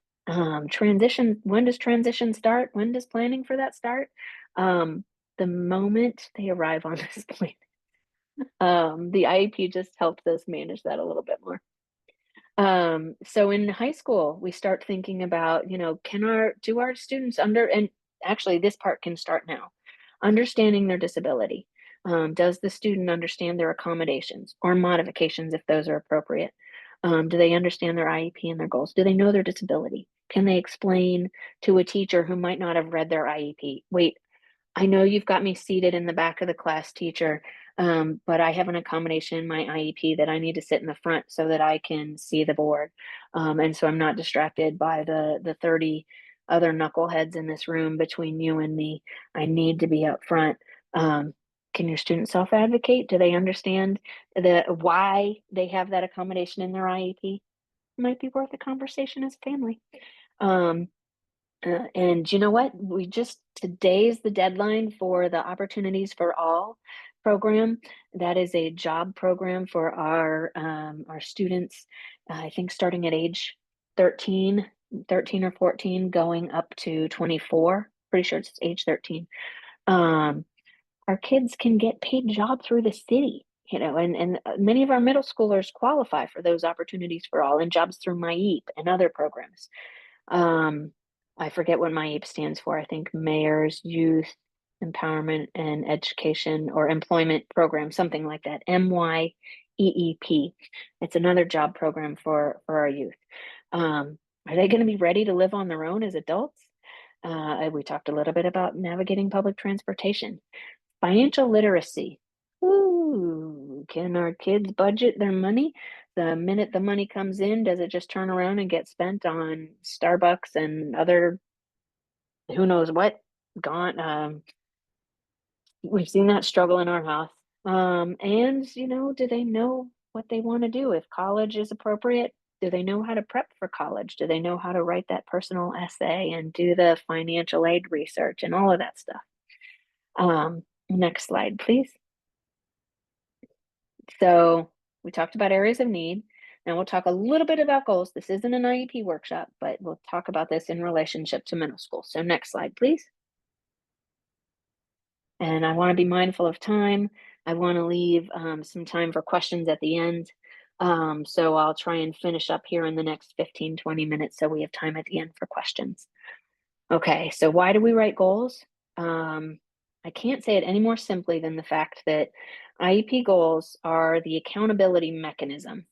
Transition, when does transition start? When does planning for that start? The moment they arrive on this planet. The IEP just helps us manage that a little bit more. So in high school, we start thinking about, you know, do our students and actually this part can start now, understanding their disability. Does the student understand their accommodations or modifications if those are appropriate? Do they understand their IEP and their goals? Do they know their disability? Can they explain to a teacher who might not have read their IEP? Wait, I know you've got me seated in the back of the class, teacher, but I have an accommodation in my IEP that I need to sit in the front so that I can see the board. And so I'm not distracted by the 30 other knuckleheads in this room between you and me. I need to be up front. Can your students self-advocate? Do they understand why they have that accommodation in their IEP? Might be worth a conversation as a family. And you know what? Today's the deadline for the Opportunities for All program. That is a job program for our students, I think starting at age 13 or 14, going up to 24. Pretty sure it's age 13. Our kids can get paid job through the city, you know, and many of our middle schoolers qualify for those Opportunities for All and jobs through MyEap and other programs. I forget what MyEap stands for. I think Mayor's Youth Empowerment and Education or Employment Program, something like that. MYEEP. It's another job program for our youth. Are they going to be ready to live on their own as adults? We talked a little bit about navigating public transportation. Financial literacy. Ooh, can our kids budget their money? The minute the money comes in, does it just turn around and get spent on Starbucks and other who knows what? Gone. We've seen that struggle in our house. And you know, do they know what they want to do? If college is appropriate, do they know how to prep for college? Do they know how to write that personal essay and do the financial aid research and all of that stuff? Next slide, please. So we talked about areas of need. Now we'll talk a little bit about goals. This isn't an IEP workshop, but we'll talk about this in relationship to middle school. So next slide, please. And I want to be mindful of time. I want to leave some time for questions at the end. So I'll try and finish up here in the next 15, 20 minutes so we have time at the end for questions. Okay, so why do we write goals? I can't say it any more simply than the fact that IEP goals are the accountability mechanism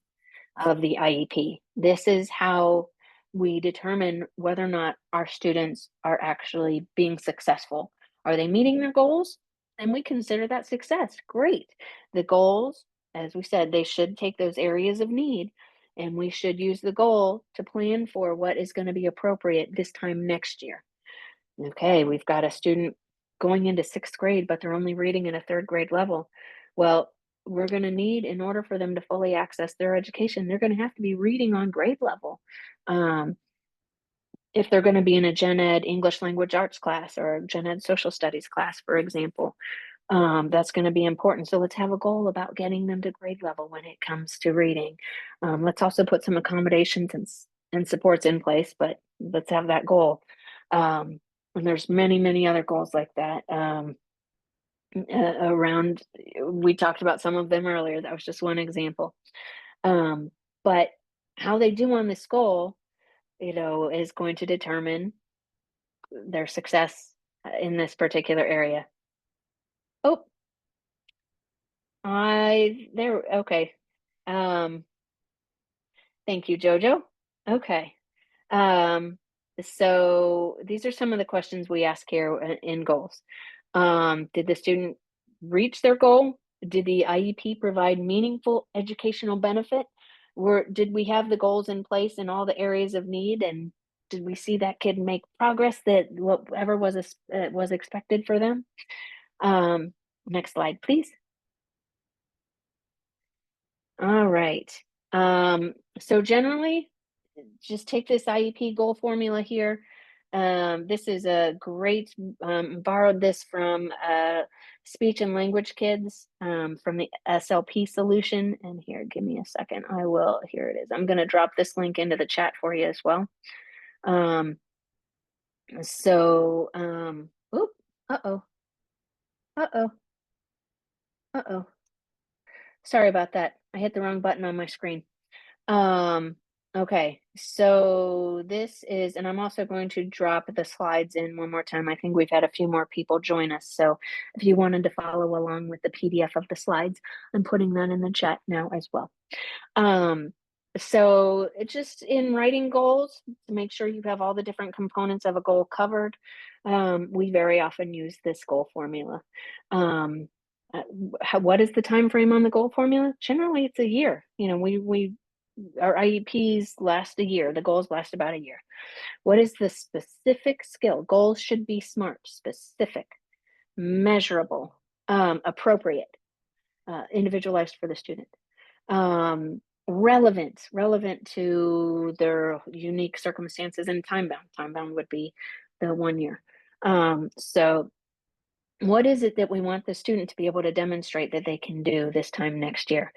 of the IEP. This is how we determine whether or not our students are actually being successful. Are they meeting their goals? And we consider that success. Great. The goals, as we said, they should take those areas of need, and we should use the goal to plan for what is going to be appropriate this time next year. Okay, we've got a student going into 6th grade, but they're only reading at a 3rd grade level. Well, we're going to need, in order for them to fully access their education, they're going to have to be reading on grade level. If they're going to be in a Gen Ed English Language Arts class or a Gen Ed Social Studies class, for example, that's going to be important. So let's have a goal about getting them to grade level when it comes to reading. Let's also put some accommodations and supports in place, but let's have that goal. And there's many, many other goals like that. Around, we talked about some of them earlier. That was just one example. But how they do on this goal, is going to determine their success in this particular area. Oh, okay. Thank you, Jojo. Okay. So these are some of the questions we ask here in goals. Did the student reach their goal? Did the IEP provide meaningful educational benefit? Did we have the goals in place in all the areas of need? And did we see that kid make progress that whatever was expected for them? Next slide, please. All right. So generally, just take this IEP goal formula here. This is a great, borrowed this from Speech and Language Kids from the SLP solution. And here, give me a second. Here it is. I'm going to drop this link into the chat for you as well. Oop, uh-oh. Sorry about that. I hit the wrong button on my screen. Okay, so this is, and I'm also going to drop the slides in one more time. I think we've had a few more people join us. So if you wanted to follow along with the PDF of the slides, I'm putting that in the chat now as well. So it's just in writing goals to make sure you have all the different components of a goal covered. We very often use this goal formula. What is the time frame on the goal formula? Generally, it's a year. Our IEPs last a year. The goals last about a year. What is the specific skill? Goals should be SMART, specific, measurable, appropriate, individualized for the student, relevant to their unique circumstances, and time bound. Time bound would be the 1 year. So what is it that we want the student to be able to demonstrate that they can do this time next year?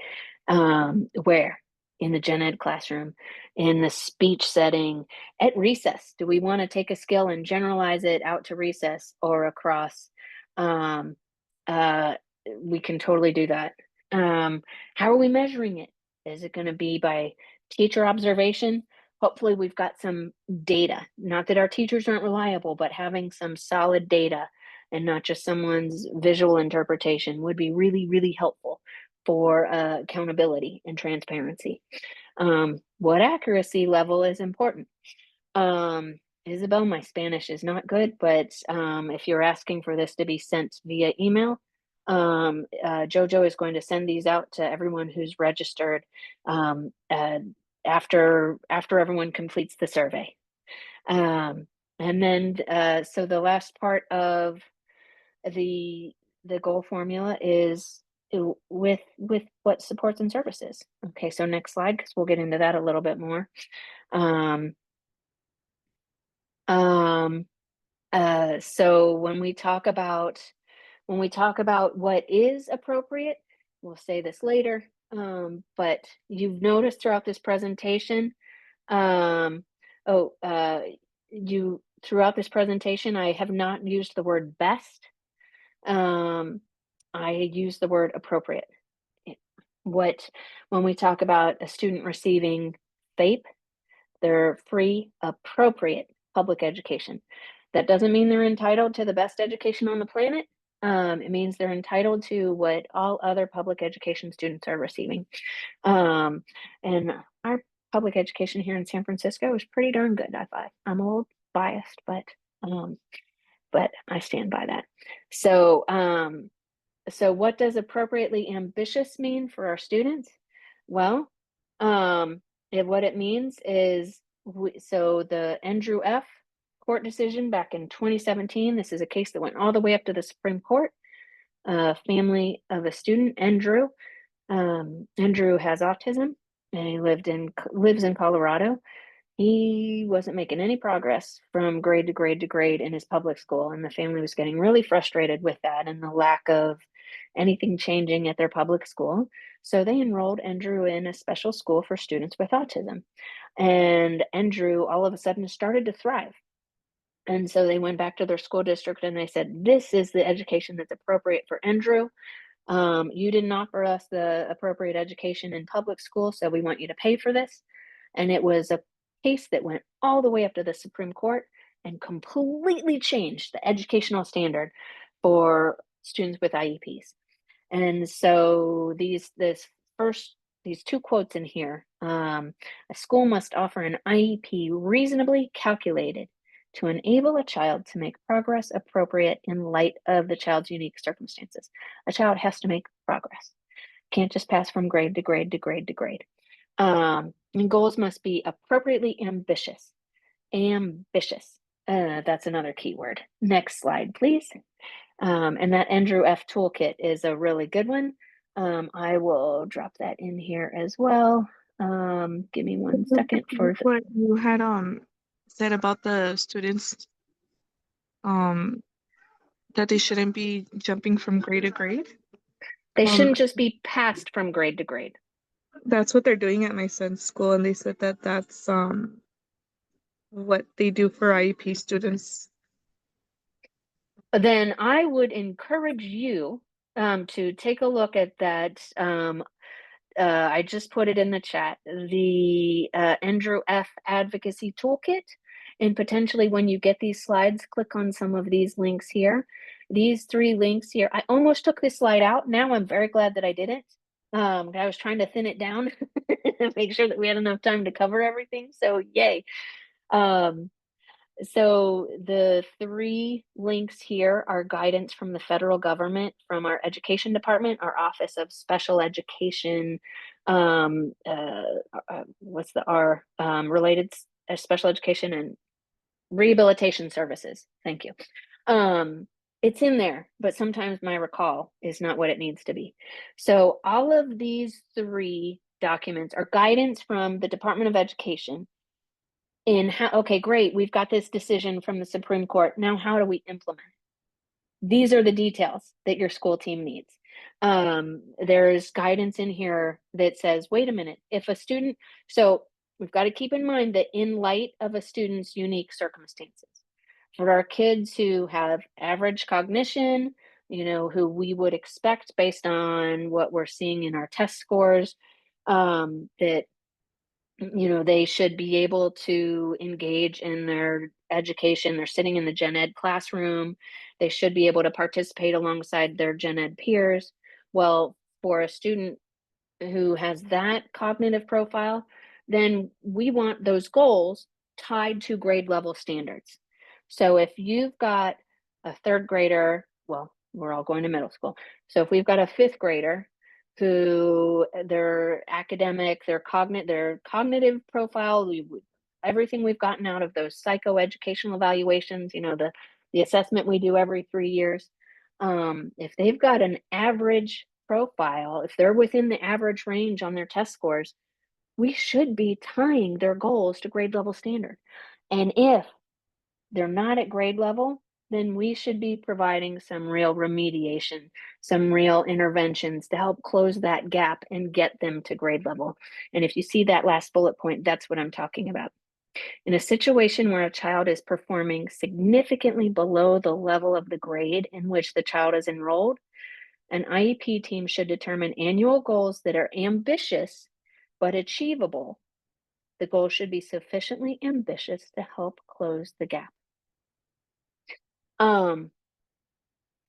Where? In the Gen Ed classroom, in the speech setting, at recess. Do we want to take a skill and generalize it out to recess or across? We can totally do that. How are we measuring it? Is it going to be by teacher observation? Hopefully we've got some data. Not that our teachers aren't reliable, but having some solid data and not just someone's visual interpretation would be really, really helpful for accountability and transparency. What accuracy level is important? Isabel, my Spanish is not good, but if you're asking for this to be sent via email, Jojo is going to send these out to everyone who's registered after everyone completes the survey. And then, so the last part of the goal formula is with what supports and services. Okay, so next slide, because we'll get into that a little bit more. So when we talk about what is appropriate, we'll say this later, But you've noticed throughout this presentation, throughout this presentation, I have not used the word best. I use the word appropriate. When we talk about a student receiving FAPE, they're free, appropriate public education. That doesn't mean they're entitled to the best education on the planet. It means they're entitled to what all other public education students are receiving. And our public education here in San Francisco is pretty darn good. I'm a little biased, but I stand by that. So, so what does appropriately ambitious mean for our students? Well, what it means is, so the Andrew F. court decision back in 2017, this is a case that went all the way up to the Supreme Court. Family of a student, Andrew. Andrew has autism and he lives in Colorado. He wasn't making any progress from grade to grade to grade in his public school, and the family was getting really frustrated with that and the lack of anything changing at their public school. So they enrolled Andrew in a special school for students with autism. And Andrew all of a sudden started to thrive. And so they went back to their school district and they said, this is the education that's appropriate for Andrew. You didn't offer us the appropriate education in public school, so we want you to pay for this. And it was a case that went all the way up to the Supreme Court and completely changed the educational standard for students with IEPs. And so these two quotes in here, a school must offer an IEP reasonably calculated to enable a child to make progress appropriate in light of the child's unique circumstances. A child has to make progress. Can't just pass from grade to grade to grade to grade. And goals must be appropriately ambitious. Ambitious. That's another key word. Next slide, please. And that Andrew F. toolkit is a really good one. I will drop that in here as well. Give me 1 second for what you had said about the students that they shouldn't be jumping from grade to grade. They shouldn't just be passed from grade to grade. That's what they're doing at my son's school, and they said that that's what they do for IEP students. Then I would encourage you to take a look at that. I just put it in the chat, the Andrew F. Advocacy Toolkit. And potentially when you get these slides, click on some of these links here. These 3 links here, I almost took this slide out. Now I'm very glad that I didn't. I was trying to thin it down and make sure that we had enough time to cover everything. So yay. So the 3 links here are guidance from the federal government, from our education department, our Office of Special Education, what's the R, related special education and rehabilitation services. Thank you. It's in there, but sometimes my recall is not what it needs to be. So all of these 3 documents are guidance from the Department of Education in how, okay, great, we've got this decision from the Supreme Court. Now, how do we implement it? These are the details that your school team needs. There's guidance in here that says, wait a minute, if a student, so we've got to keep in mind that in light of a student's unique circumstances, for our kids who have average cognition, who we would expect based on what we're seeing in our test scores, that they should be able to engage in their education. They're sitting in the gen ed classroom. They should be able to participate alongside their gen ed peers. Well, for a student who has that cognitive profile, then we want those goals tied to grade level standards. So if you've got a 3rd grader, well, we're all going to middle school. So if we've got a 5th grader who their academic, their cognitive profile, everything we've gotten out of those psychoeducational evaluations, the assessment we do every 3 years, if they've got an average profile, if they're within the average range on their test scores, we should be tying their goals to grade level standard. And if they're not at grade level, then we should be providing some real remediation, some real interventions to help close that gap and get them to grade level. And if you see that last bullet point, that's what I'm talking about. In a situation where a child is performing significantly below the level of the grade in which the child is enrolled, an IEP team should determine annual goals that are ambitious but achievable. The goal should be sufficiently ambitious to help close the gap.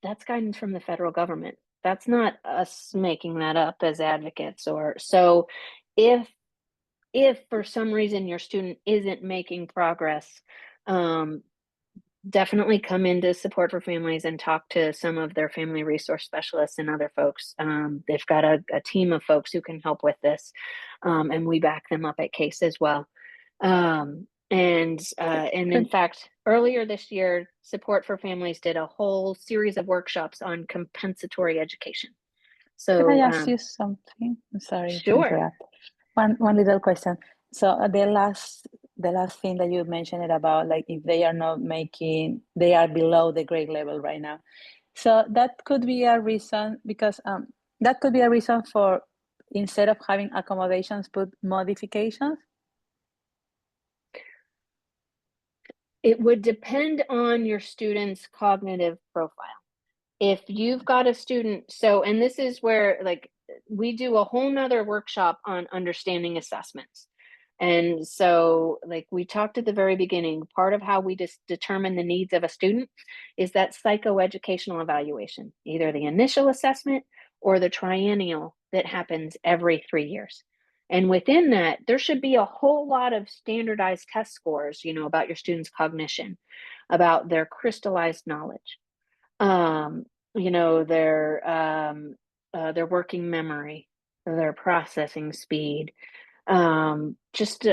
That's guidance from the federal government. That's not us making that up as advocates. Or so if for some reason your student isn't making progress, definitely come into Support for Families and talk to some of their family resource specialists and other folks. They've got a team of folks who can help with this, and we back them up at CASE as well. And in fact, earlier this year, Support for Families did a whole series of workshops on compensatory education. So Can I ask you something? I'm sorry to sure. interrupt. One little question. So the last thing that you mentioned about, like, if they are not making, they are below the grade level right now. So that could be a reason, because that could be a reason for, instead of having accommodations, put modifications. It would depend on your student's cognitive profile. If you've got a student, and this is where, like, we do a whole nother workshop on understanding assessments. And so, like we talked at the very beginning, part of how we just determine the needs of a student is that psychoeducational evaluation, either the initial assessment or the triennial that happens every 3 years. And within that, there should be a whole lot of standardized test scores, about your student's cognition, about their crystallized knowledge, their working memory, their processing speed, just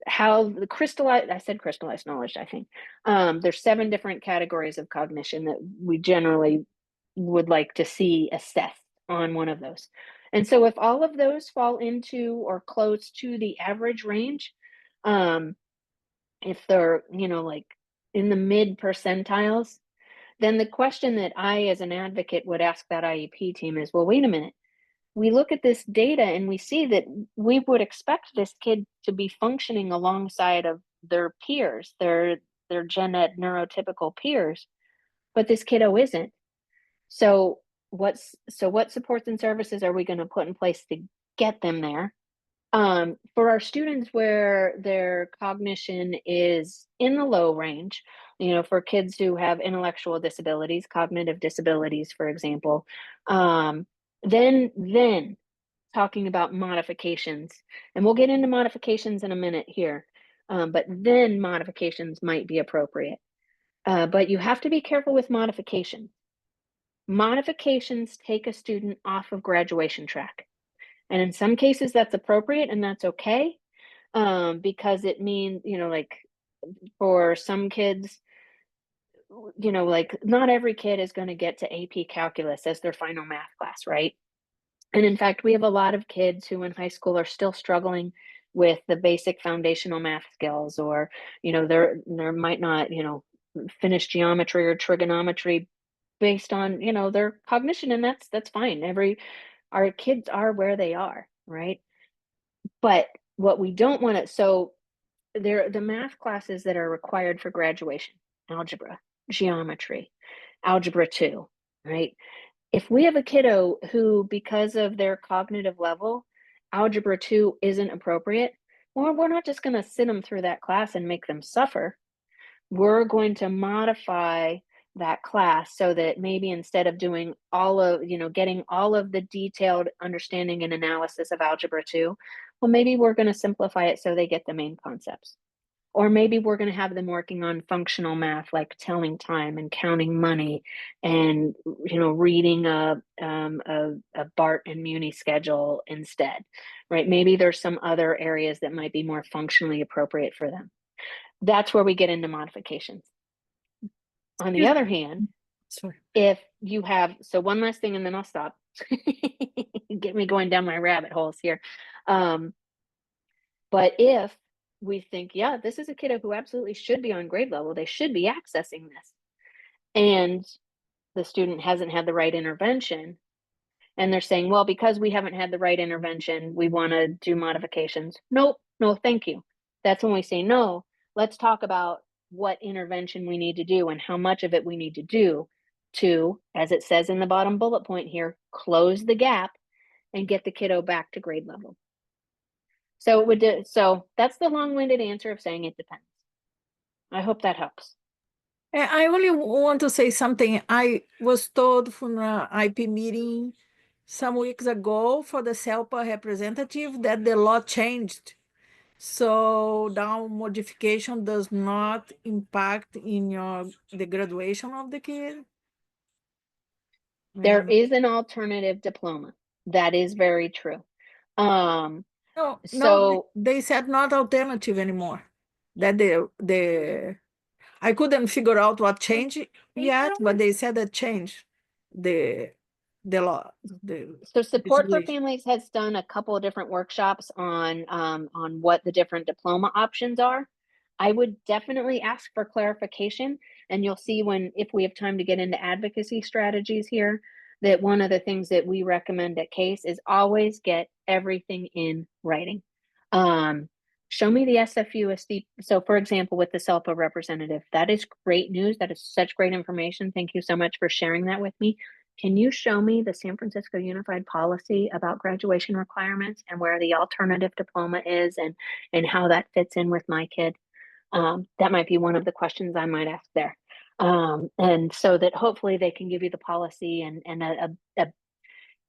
how the I said crystallized knowledge, I think. There's 7 different categories of cognition that we generally would like to see assessed on one of those. And so if all of those fall into or close to the average range, if they're, like in the mid percentiles, then the question that I, as an advocate, would ask that IEP team is, well, wait a minute. We look at this data and we see that we would expect this kid to be functioning alongside of their peers, their gen ed neurotypical peers, but this kiddo isn't. So what supports and services are we going to put in place to get them there? For our students where their cognition is in the low range, for kids who have intellectual disabilities, cognitive disabilities, for example, then talking about modifications, and we'll get into modifications in a minute here, but then modifications might be appropriate. But you have to be careful with modifications. Modifications take a student off of graduation track. And in some cases that's appropriate and that's okay, because it means, like for some kids, like not every kid is going to get to AP Calculus as their final math class, right? And in fact, we have a lot of kids who in high school are still struggling with the basic foundational math skills, or, there might not, finish geometry or trigonometry based on, their cognition, and that's fine. Our kids are where they are, right? But what we don't want to, so the math classes that are required for graduation, algebra, geometry, algebra 2, right? If we have a kiddo who, because of their cognitive level, algebra 2 isn't appropriate, well, we're not just going to sit them through that class and make them suffer. We're going to modify that class so that maybe instead of doing getting all of the detailed understanding and analysis of algebra 2, well, maybe we're going to simplify it so they get the main concepts. Or maybe we're going to have them working on functional math, like telling time and counting money, and reading a Bart and Muni schedule instead, right? Maybe there's some other areas that might be more functionally appropriate for them. That's where we get into modifications. On the other hand, Sorry. if you have, so one last thing and then I'll stop. Get me going down my rabbit holes here. But if we think, yeah, this is a kiddo who absolutely should be on grade level, they should be accessing this, and the student hasn't had the right intervention, and they're saying, well, because we haven't had the right intervention, we want to do modifications. Nope, no, thank you. That's when we say, no, let's talk about what intervention we need to do and how much of it we need to do to, as it says in the bottom bullet point here, close the gap and get the kiddo back to grade level. So it would so that's the long-winded answer of saying it depends. I hope that helps. I only want to say something. I was told from an IP meeting some weeks ago for the SELPA representative that the law changed. So now modification does not impact in the graduation of the kid. There is an alternative diploma. That is very true. No, So they said not alternative anymore. That I couldn't figure out what changed yet, but they said that changed the law. So Support for legislation. Families has done a couple of different workshops on what the different diploma options are. I would definitely ask for clarification, and you'll see if we have time to get into advocacy strategies here, that one of the things that we recommend at CASE is always get everything in writing. Show me the SFUSD. So for example, with the SELPA representative, that is great news. That is such great information. Thank you so much for sharing that with me. Can you show me the San Francisco Unified Policy about graduation requirements and where the alternative diploma is and how that fits in with my kid? That might be one of the questions I might ask there. And so that hopefully they can give you the policy and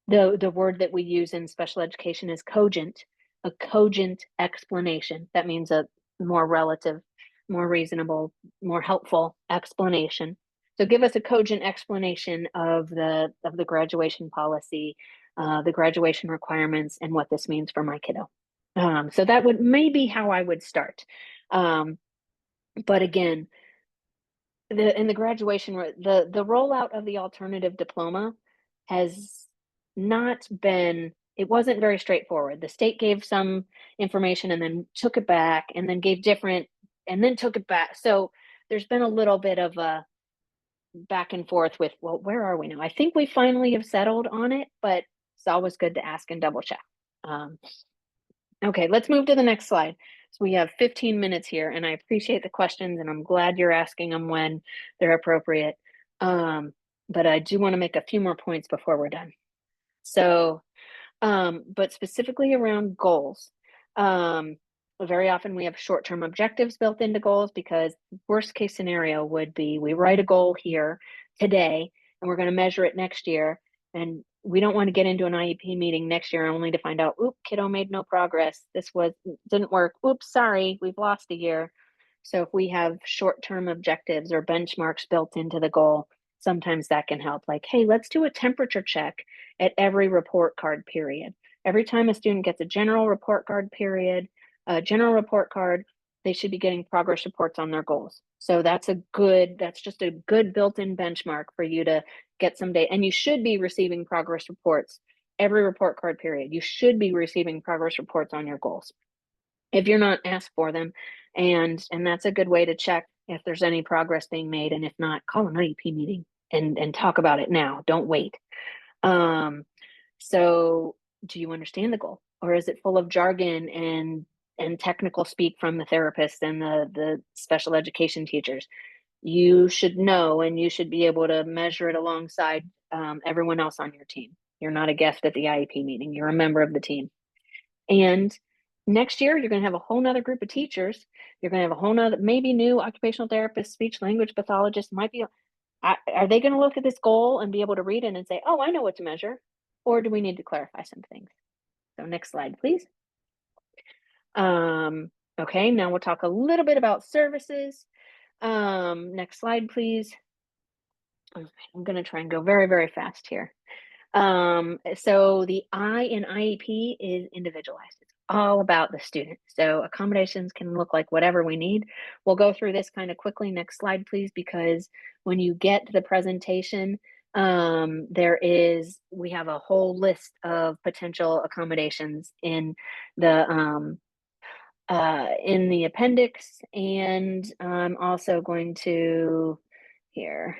the word that we use in special education is cogent, a cogent explanation. That means a more relative, more reasonable, more helpful explanation. So give us a cogent explanation of the graduation policy, the graduation requirements, and what this means for my kiddo. So that would maybe how I would start. But again, in the graduation, the rollout of the alternative diploma has not been, it wasn't very straightforward. The state gave some information and then took it back and then gave different and then took it back. So there's been a little bit of a back and forth with, well, where are we now? I think we finally have settled on it, but it's always good to ask and double check. Okay, let's move to the next slide. So we have 15 minutes here, and I appreciate the questions, and I'm glad you're asking them when they're appropriate. But I do want to make a few more points before we're done. So, but specifically around goals. Very often we have short-term objectives built into goals because worst case scenario would be we write a goal here today, and we're going to measure it next year. And we don't want to get into an IEP meeting next year only to find out, oop, kiddo made no progress. This didn't work. Oops, sorry, we've lost a year. So if we have short-term objectives or benchmarks built into the goal, sometimes that can help. Like, hey, let's do a temperature check at every report card period. Every time a student gets a general report card period, a general report card, they should be getting progress reports on their goals. So that's just a good built-in benchmark for you to get some data. And you should be receiving progress reports every report card period. You should be receiving progress reports on your goals if you're not asked for them. And that's a good way to check if there's any progress being made. And if not, call an IEP meeting and talk about it now. Don't wait. So do you understand the goal, or is it full of jargon and technical speak from the therapists and the special education teachers? You should know, and you should be able to measure it alongside everyone else on your team. You're not a guest at the IEP meeting. You're a member of the team. And next year, you're going to have a whole nother group of teachers. You're going to have a whole nother, maybe new occupational therapists, speech language pathologists. Might be, are they going to look at this goal and be able to read it and say, oh, I know what to measure? Or do we need to clarify some things? So next slide, please. Okay, now we'll talk a little bit about services. Next slide, please. I'm going to try and go very, very fast here. So the I in IEP is individualized. It's all about the student. So accommodations can look like whatever we need. We'll go through this kind of quickly. Next slide, please, because when you get to the presentation, we have a whole list of potential accommodations in the appendix, and I'm also going to here.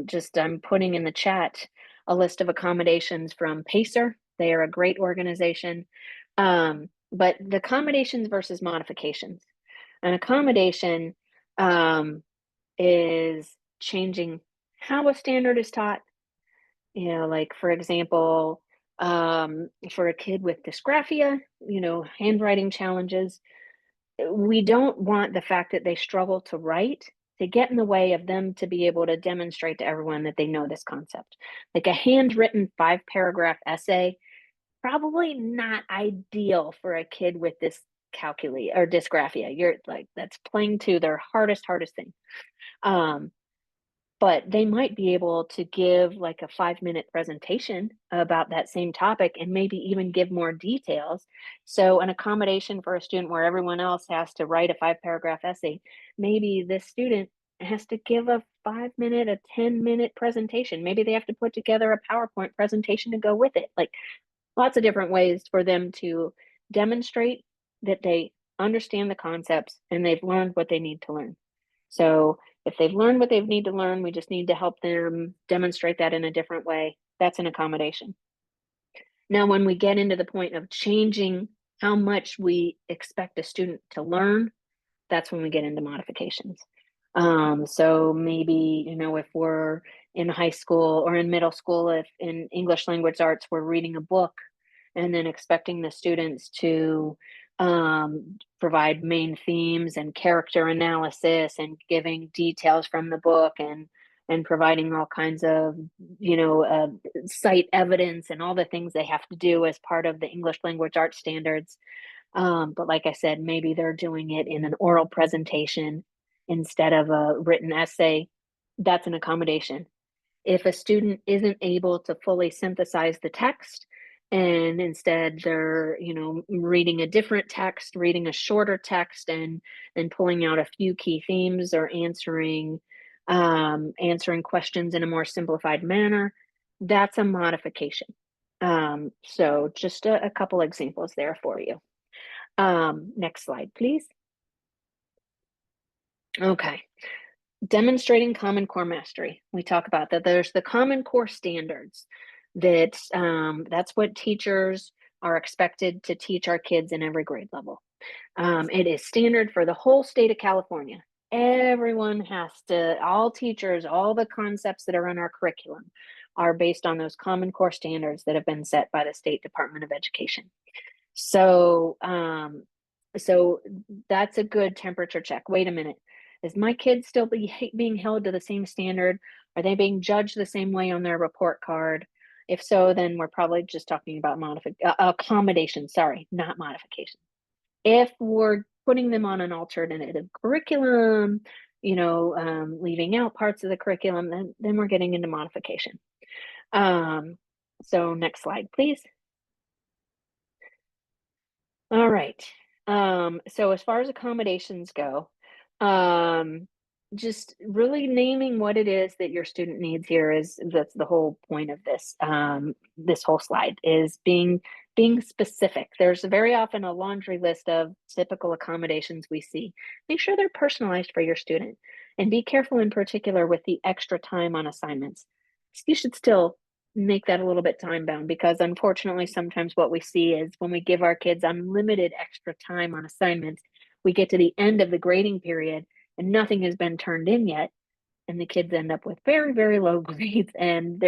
Just I'm putting in the chat a list of accommodations from Pacer. They are a great organization. But the accommodations versus modifications. An accommodation is changing how a standard is taught. You know, like for example, for a kid with dysgraphia, you know, handwriting challenges, we don't want the fact that they struggle to write to get in the way of them to be able to demonstrate to everyone that they know this concept. Like a handwritten 5-paragraph essay, probably not ideal for a kid with this calculi or dysgraphia. You're like, that's playing to their hardest thing. But they might be able to give like a 5-minute presentation about that same topic and maybe even give more details. So an accommodation for a student where everyone else has to write a 5-paragraph essay, maybe this student has to give a 5-minute, a 10-minute presentation. Maybe they have to put together a PowerPoint presentation to go with it. Like lots of different ways for them to demonstrate that they understand the concepts and they've learned what they need to learn. So if they've learned what they need to learn, we just need to help them demonstrate that in a different way. That's an accommodation. Now, when we get into the point of changing how much we expect a student to learn, that's when we get into modifications. So maybe, you know, if we're in high school or in middle school, if in English language arts, we're reading a book and then expecting the students to provide main themes and character analysis and giving details from the book and providing all kinds of, you know, cite evidence and all the things they have to do as part of the English language arts standards. But like I said, maybe they're doing it in an oral presentation instead of a written essay. That's an accommodation. If a student isn't able to fully synthesize the text and instead they're, you know, reading a different text, reading a shorter text and pulling out a few key themes or answering questions in a more simplified manner, that's a modification. So just a couple examples there for you. Next slide, please. Okay. Demonstrating Common Core mastery. We talk about that. There's the Common Core standards that's what teachers are expected to teach our kids in every grade level. It is standard for the whole state of California. Everyone has to, all teachers, all the concepts that are in our curriculum are based on those Common Core standards that have been set by the State Department of Education. So, so that's a good temperature check. Wait a minute. Is my kid still being held to the same standard? Are they being judged the same way on their report card? If so, then we're probably just talking about accommodation, sorry, not modification. If we're putting them on an alternative curriculum, you know, leaving out parts of the curriculum, then we're getting into modification. So next slide, please. All right. So as far as accommodations go, just really naming what it is that your student needs here that's the whole point of this this whole slide is being specific. There's very often a laundry list of typical accommodations we see. Make sure they're personalized for your student and be careful in particular with the extra time on assignments. You should still make that a little bit time bound because unfortunately sometimes what we see is when we give our kids unlimited extra time on assignments, we get to the end of the grading period and nothing has been turned in yet, and the kids end up with very low grades. And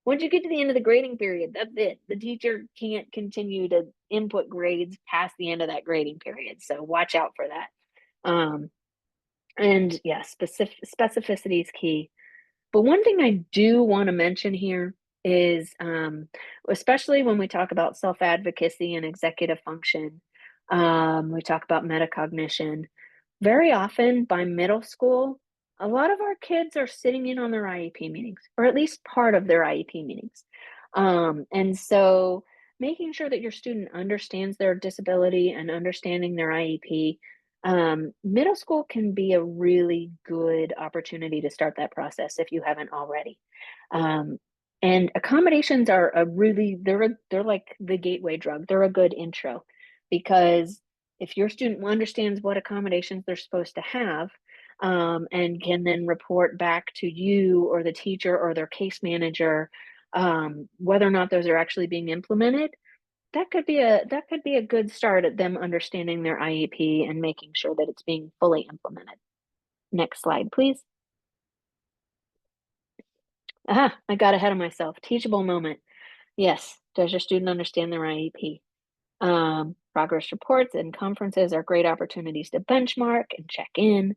once you get to the end of the grading period, that's it. The teacher can't continue to input grades past the end of that grading period, so watch out for that. And yeah, specificity is key. But one thing I do want to mention here is, especially when we talk about self-advocacy and executive function, we talk about metacognition. Very often by middle school, a lot of our kids are sitting in on their IEP meetings, or at least part of their IEP meetings. And so making sure that your student understands their disability and understanding their IEP, middle school can be a really good opportunity to start that process if you haven't already. And accommodations are they're like the gateway drug. They're a good intro because if your student understands what accommodations they're supposed to have, and can then report back to you or the teacher or their case manager whether or not those are actually being implemented. That could be a good start at them understanding their IEP and making sure that it's being fully implemented. Next slide, please. I got ahead of myself. Teachable moment. Yes, does your student understand their IEP? Progress reports and conferences are great opportunities to benchmark and check in.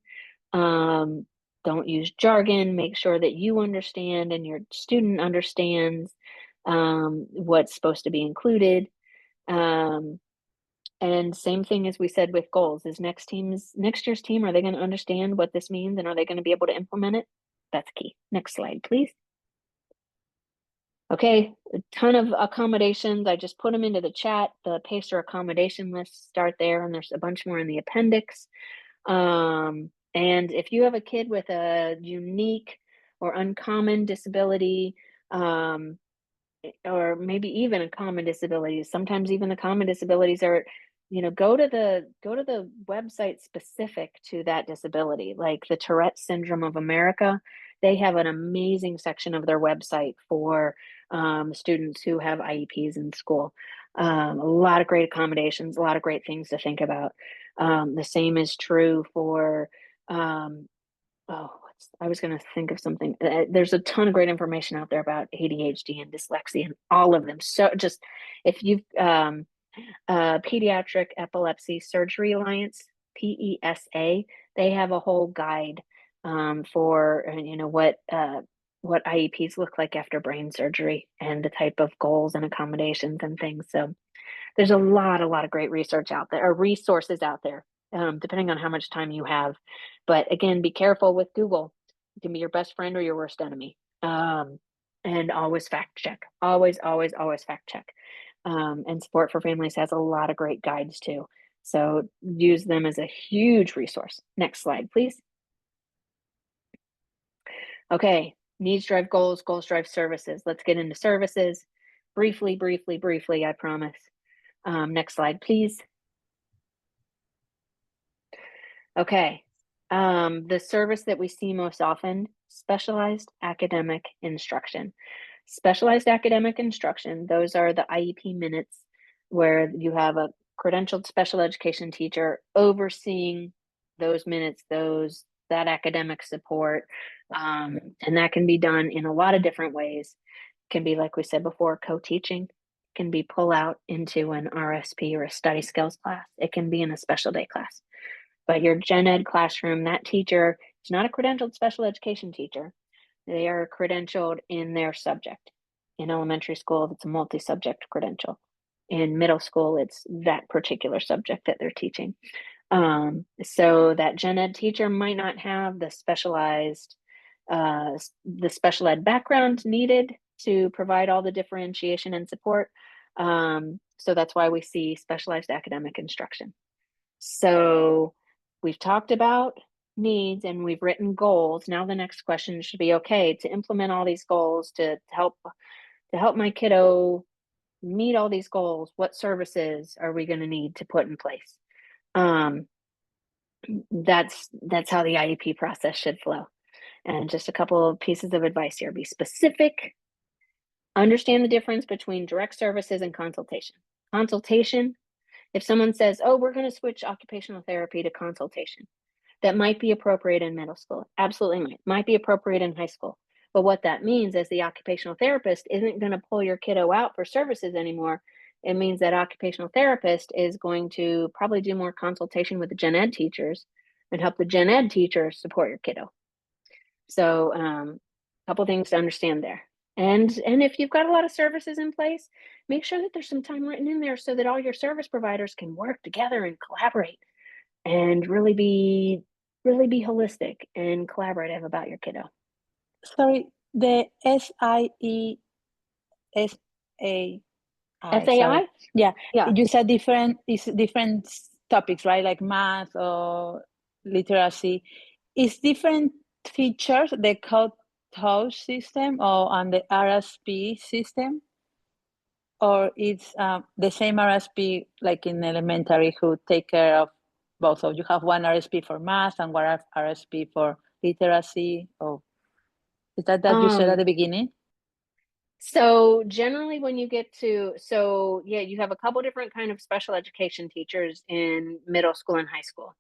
Don't use jargon. Make sure that you understand and your student understands what's supposed to be included. And same thing as we said with goals, is next year's team, are they going to understand what this means and are they going to be able to implement it? That's key. Next slide, please. Okay, a ton of accommodations. I just put them into the chat. The PACER accommodation lists start there, and there's a bunch more in the appendix. And if you have a kid with a unique or uncommon disability, or maybe even a common disability, sometimes even the common disabilities are, go to the website specific to that disability, like the Tourette Syndrome of America. They have an amazing section of their website for students who have IEPs in school. A lot of great accommodations, a lot of great things to think about. The same is true for, I was going to think of something. There's a ton of great information out there about ADHD and dyslexia and all of them. So just if you've Pediatric Epilepsy Surgery Alliance, PESA, they have a whole guide for what IEPs look like after brain surgery and the type of goals and accommodations and things. So there's a lot of great research out there, or resources out there, depending on how much time you have. But again, be careful with Google. It can be your best friend or your worst enemy. And always fact check. Always fact check. And Support for Families has a lot of great guides too. So use them as a huge resource. Next slide, please. Okay, needs drive goals, goals drive services. Let's get into services. Briefly, I promise. Next slide, please. Okay, the service that we see most often, specialized academic instruction. Specialized academic instruction, those are the IEP minutes where you have a credentialed special education teacher overseeing those minutes, that academic support. And that can be done in a lot of different ways. It can be, like we said before, co-teaching. It can be pull out into an RSP or a study skills class. It can be in a special day class. But your gen ed classroom, that teacher is not a credentialed special education teacher. They are credentialed in their subject. In elementary school, it's a multi-subject credential. In middle school, it's that particular subject that they're teaching. So that gen ed teacher might not have the special ed background needed to provide all the differentiation and support. So that's why we see specialized academic instruction. So we've talked about needs and we've written goals. Now the next question should be, okay, to implement all these goals, to help my kiddo meet all these goals, what services are we going to need to put in place? That's how the IEP process should flow. And just a couple of pieces of advice here: be specific, understand the difference between direct services and consultation. Consultation, if someone says, oh, we're going to switch occupational therapy to consultation, that might be appropriate in middle school. Absolutely might be appropriate in high school. But what that means is the occupational therapist isn't going to pull your kiddo out for services anymore. It means that occupational therapist is going to probably do more consultation with the gen ed teachers and help the gen ed teachers support your kiddo. So a couple things to understand there. And if you've got a lot of services in place, make sure that there's some time written in there so that all your service providers can work together and collaborate and really be holistic and collaborative about your kiddo. Sorry, the SIESA. SAI? Yeah. Yeah. You said different topics, right? Like math or literacy. Is different features the COTOS system or on the RSP system? Or it's the same RSP like in elementary who take care of both? So you have one RSP for math and one RSP for literacy? Oh, is that you said at the beginning? So generally when you get to, so yeah, you have a couple different kind of special education teachers in middle school and high school.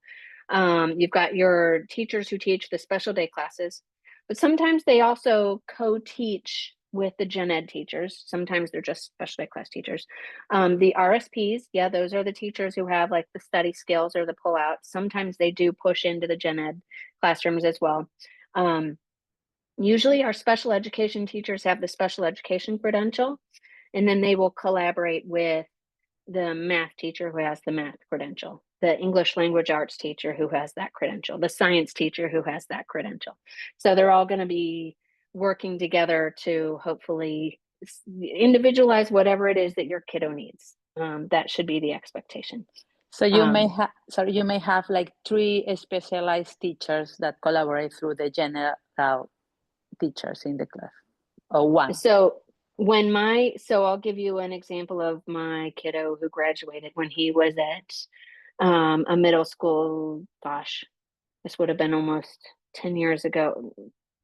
You've got your teachers who teach the special day classes, but sometimes they also co-teach with the gen ed teachers. Sometimes they're just special ed class teachers. The RSPs, yeah, those are the teachers who have like the study skills or the pullout. Sometimes they do push into the gen ed classrooms as well. Usually our special education teachers have the special education credential, and then they will collaborate with the math teacher who has the math credential, the English language arts teacher who has that credential, the science teacher who has that credential. So they're all going to be working together to hopefully individualize whatever it is that your kiddo needs. That should be the expectation. So you may have like 3 specialized teachers that collaborate through the general teachers in the class, or one. So I'll give you an example of my kiddo who graduated when he was at a middle school. Gosh, this would have been almost 10 years ago,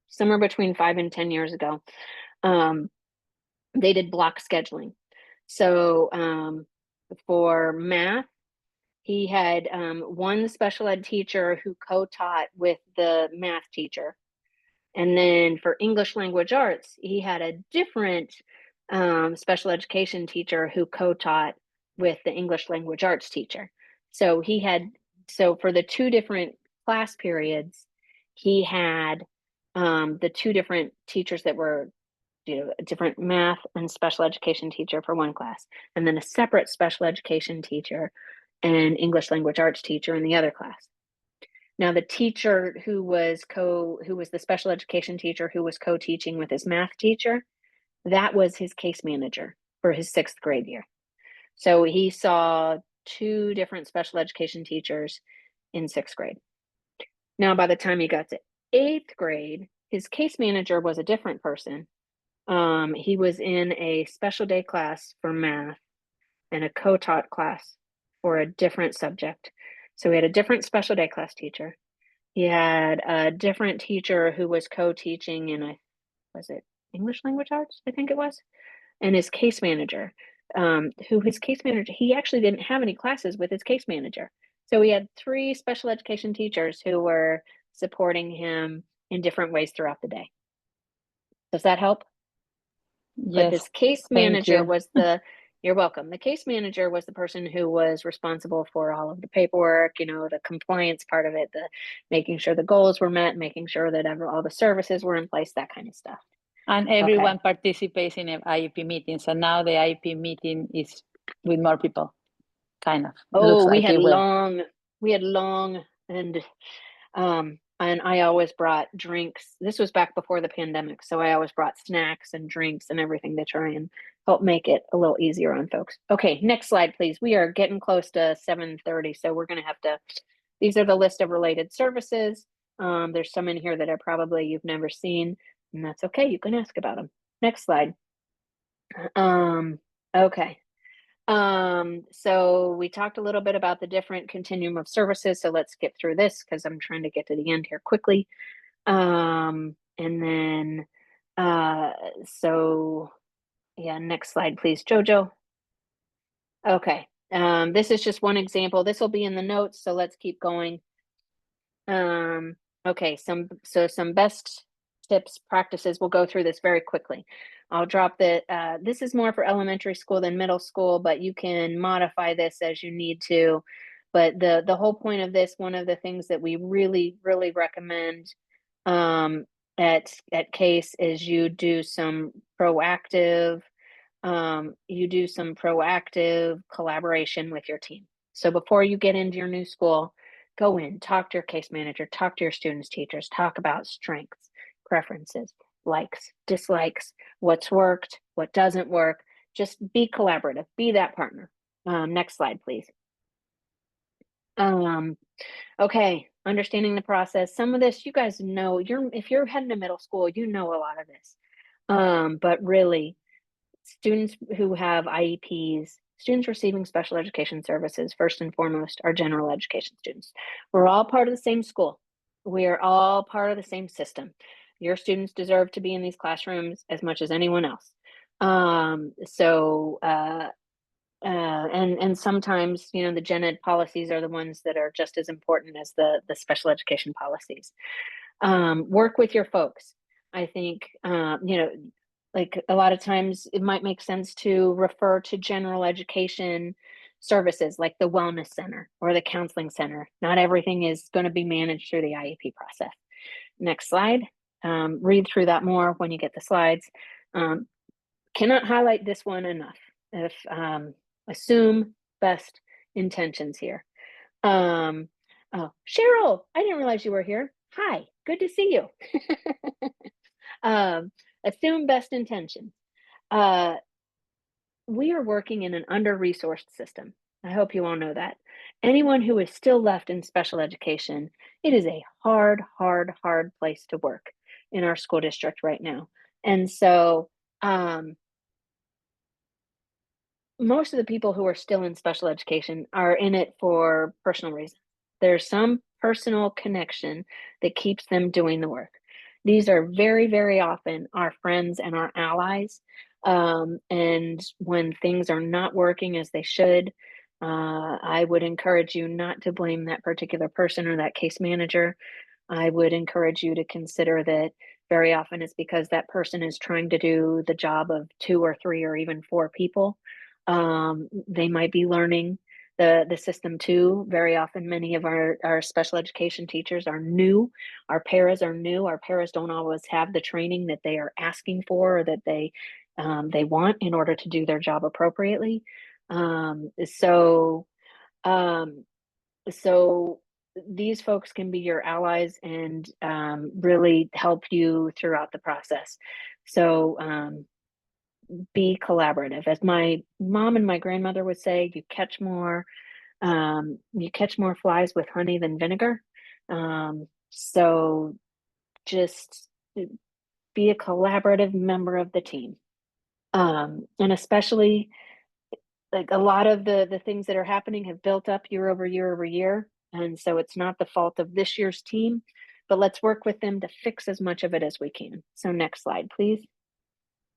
somewhere between 5 and 10 years ago. They did block scheduling. So for math, he had one special ed teacher who co-taught with the math teacher. And then for English language arts, he had a different special education teacher who co-taught with the English language arts teacher. So for the 2 different class periods, he had the 2 different teachers that were, a different math and special education teacher for one class, and then a separate special education teacher and English language arts teacher in the other class. Now, the teacher who was the special education teacher who was co-teaching with his math teacher, that was his case manager for his 6th grade year. So he saw 2 different special education teachers in 6th grade. Now, by the time he got to 8th grade, his case manager was a different person. He was in a special day class for math and a co-taught class for a different subject. So he had a different special day class teacher. He had a different teacher who was co-teaching in was it English language arts? I think it was. And his case manager, he actually didn't have any classes with his case manager. So he had 3 special education teachers who were supporting him in different ways throughout the day. Does that help? Yes. But his case manager was you're welcome. The case manager was the person who was responsible for all of the paperwork, the compliance part of it, the making sure the goals were met, making sure that all the services were in place, that kind of stuff. And everyone participates in an IEP meeting. So now the IEP meeting is with more people, kind of. We had long and I always brought drinks. This was back before the pandemic, so I always brought snacks and drinks and everything to try and help make it a little easier on folks. Okay, next slide, please. We are getting close to 7:30, so we're going to have to, these are the list of related services. There's some in here that you've never seen, and that's okay. You can ask about them. Next slide. Okay. So we talked a little bit about the different continuum of services. So let's skip through this because I'm trying to get to the end here quickly. And then, next slide, please, Jojo. Okay. This is just one example. This will be in the notes. So let's keep going. Okay. Some best tips, practices. We'll go through this very quickly. I'll drop this is more for elementary school than middle school, but you can modify this as you need to. But the whole point of this, one of the things that we really, really recommend at CASE is you do some proactive collaboration with your team. So before you get into your new school, go in, talk to your case manager, talk to your students' teachers, talk about strengths, preferences, likes, dislikes, what's worked, what doesn't work. Just be collaborative, be that partner. Next slide, please. Okay, understanding the process. Some of this, you guys know, if you're heading to middle school, you know a lot of this. But really, students who have IEPs, students receiving special education services, first and foremost, are general education students. We're all part of the same school. We are all part of the same system. Your students deserve to be in these classrooms as much as anyone else. And sometimes, you know, the gen ed policies are the ones that are just as important as the special education policies. Work with your folks. I think, you know, like a lot of times it might make sense to refer to general education services like the wellness center or the counseling center. Not everything is going to be managed through the IEP process. Next slide. Read through that more when you get the slides. Cannot highlight this one enough. If assume best intentions here. Oh, Cheryl, I didn't realize you were here. Hi, good to see you. Assume best intentions. We are working in an under-resourced system. I hope you all know that. Anyone who is still left in special education, it is a hard place to work in our school district right now. And so most of the people who are still in special education are in it for personal reasons. There's some personal connection that keeps them doing the work. These are very often our friends and our allies. And when things are not working as they should, I would encourage you not to blame that particular person or that case manager. I would encourage you to consider that very often it's because that person is trying to do the job of 2 or 3 or even 4 people. They might be learning the system too. Very often, many of our special education teachers are new. Our paras are new. Our paras don't always have the training that they are asking for or that they want in order to do their job appropriately. So these folks can be your allies and really help you throughout the process. So be collaborative. As my mom and my grandmother would say, you catch more flies with honey than vinegar. So just be a collaborative member of the team. And especially like a lot of the things that are happening have built up year over year. And so it's not the fault of this year's team, but let's work with them to fix as much of it as we can. So next slide, please.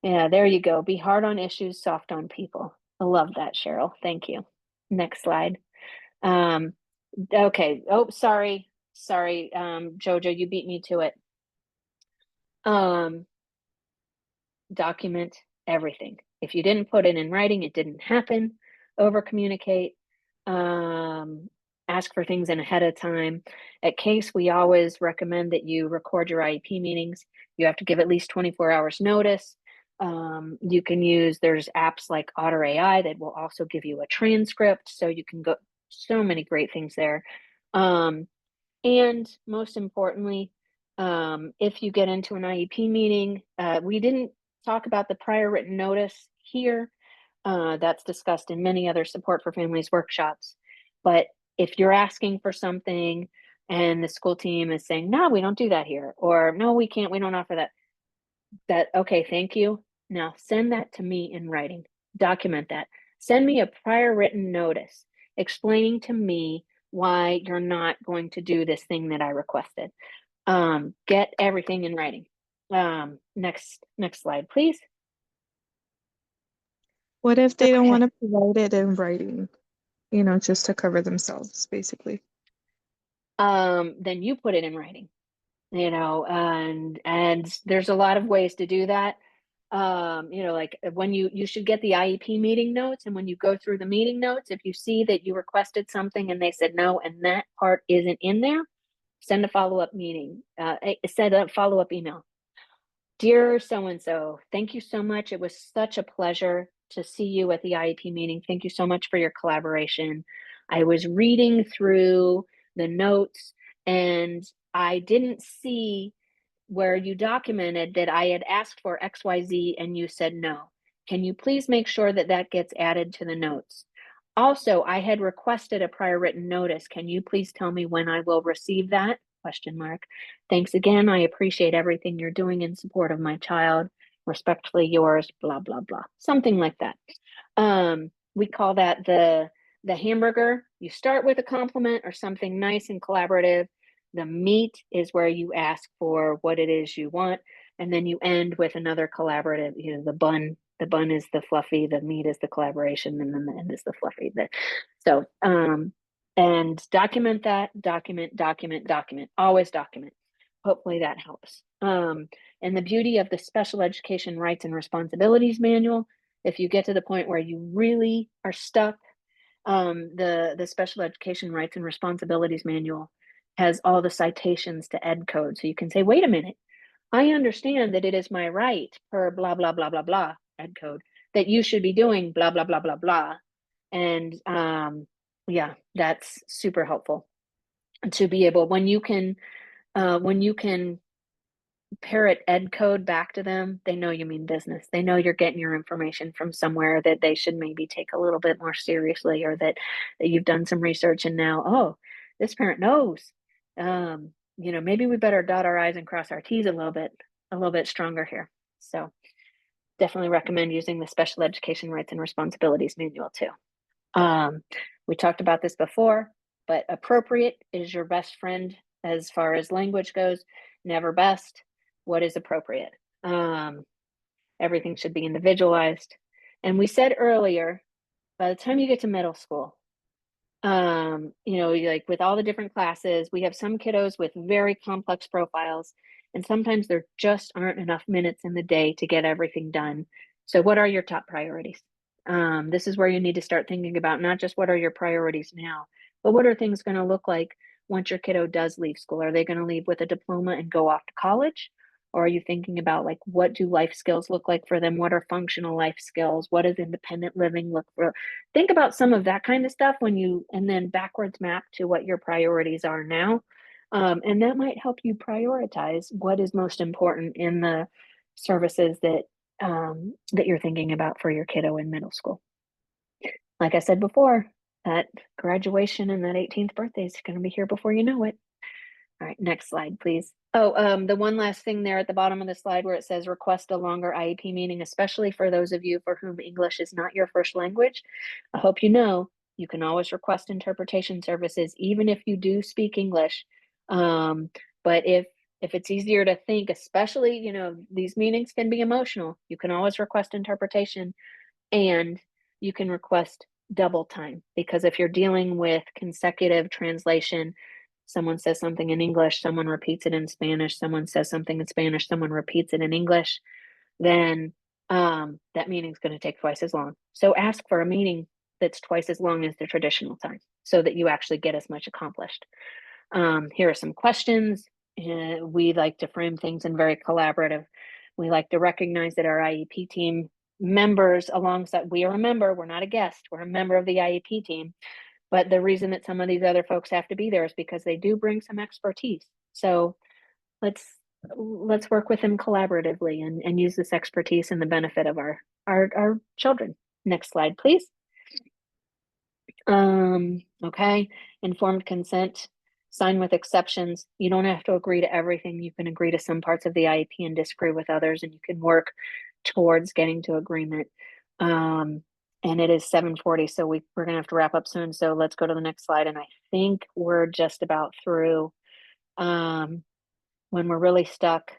Yeah, there you go. Be hard on issues, soft on people. I love that, Cheryl. Thank you. Next slide. Okay. Oh, sorry. Jojo, you beat me to it. Document everything. If you didn't put it in writing, it didn't happen. Over communicate. Ask for things in ahead of time. At CASE, we always recommend that you record your IEP meetings. You have to give at least 24 hours notice. You can use, there's apps like Otter AI that will also give you a transcript. So you can go, so many great things there. And most importantly, if you get into an IEP meeting, we didn't talk about the prior written notice here. That's discussed in many other support for families workshops. But if you're asking for something and the school team is saying, no, we don't do that here, or no, we can't, we don't offer that, okay, thank you. Now send that to me in writing, document that. Send me a prior written notice explaining to me why you're not going to do this thing that I requested. Get everything in writing. Next slide, please. What if they don't want to provide it in writing? You know, just to cover themselves, basically. Then you put it in writing, you know, and there's a lot of ways to do that. You know, like when you should get the IEP meeting notes, and when you go through the meeting notes, if you see that you requested something and they said no, and that part isn't in there, send a follow-up meeting, send a follow-up email. Dear so-and-so, thank you so much. It was such a pleasure to see you at the IEP meeting. Thank you so much for your collaboration. I was reading through the notes and I didn't see where you documented that I had asked for XYZ and you said no. Can you please make sure that that gets added to the notes? Also, I had requested a prior written notice. Can you please tell me when I will receive that? ? Thanks again. I appreciate everything you're doing in support of my child. Respectfully yours, blah, blah, blah. Something like that. we call that the hamburger. You start with a compliment or something nice and collaborative. The meat is where you ask for what it is you want, and then you end with another collaborative. You know, the bun is the fluffy, the meat is the collaboration, and then the end is the fluffy. And document that, document, always document. Hopefully that helps. And the beauty of the Special Education Rights and Responsibilities Manual, if you get to the point where you really are stuck, the Special Education Rights and Responsibilities Manual has all the citations to Ed Code. So you can say, wait a minute, I understand that it is my right per blah, blah, blah, blah, blah, Ed Code, that you should be doing blah, blah, blah, blah, blah. And yeah, that's super helpful to be able, when you can parrot Ed Code back to them, they know you mean business. They know you're getting your information from somewhere that they should maybe take a little bit more seriously, or that you've done some research and now, oh, this parent knows. You know, maybe we better dot our I's and cross our T's a little bit stronger here. So definitely recommend using the Special Education Rights and Responsibilities Manual too. We talked about this before, but appropriate is your best friend as far as language goes, never best. What is appropriate? Everything should be individualized. And we said earlier, by the time you get to middle school, you know, like with all the different classes, we have some kiddos with very complex profiles, and sometimes there just aren't enough minutes in the day to get everything done. So what are your top priorities? This is where you need to start thinking about not just what are your priorities now, but what are things going to look like once your kiddo does leave school? Are they going to leave with a diploma and go off to college? Or are you thinking about, like, what do life skills look like for them? What are functional life skills? What does independent living look for? Think about some of that kind of stuff and then backwards map to what your priorities are now. And that might help you prioritize what is most important in the services that you're thinking about for your kiddo in middle school. Like I said before, that graduation and that 18th birthday is going to be here before you know it. All right, next slide, please. Oh, the one last thing there at the bottom of the slide where it says request a longer IEP meeting, especially for those of you for whom English is not your first language. I hope you know you can always request interpretation services, even if you do speak English. But if it's easier to think, especially, you know, these meetings can be emotional, you can always request interpretation, and you can request double time, because if you're dealing with consecutive translation, someone says something in English, someone repeats it in Spanish, someone says something in Spanish, someone repeats it in English, then that meeting's going to take twice as long. So ask for a meeting that's twice as long as the traditional time so that you actually get as much accomplished. Here are some questions. We like to frame things in very collaborative. We like to recognize that our IEP team members alongside, we are a member, we're not a guest, we're a member of the IEP team. But the reason that some of these other folks have to be there is because they do bring some expertise. So let's work with them collaboratively and use this expertise in the benefit of our children. Next slide, please. Okay, informed consent, sign with exceptions. You don't have to agree to everything. You can agree to some parts of the IEP and disagree with others, and you can work towards getting to agreement. And it is 7:40, so we're going to have to wrap up soon. So let's go to the next slide. And I think we're just about through. When we're really stuck,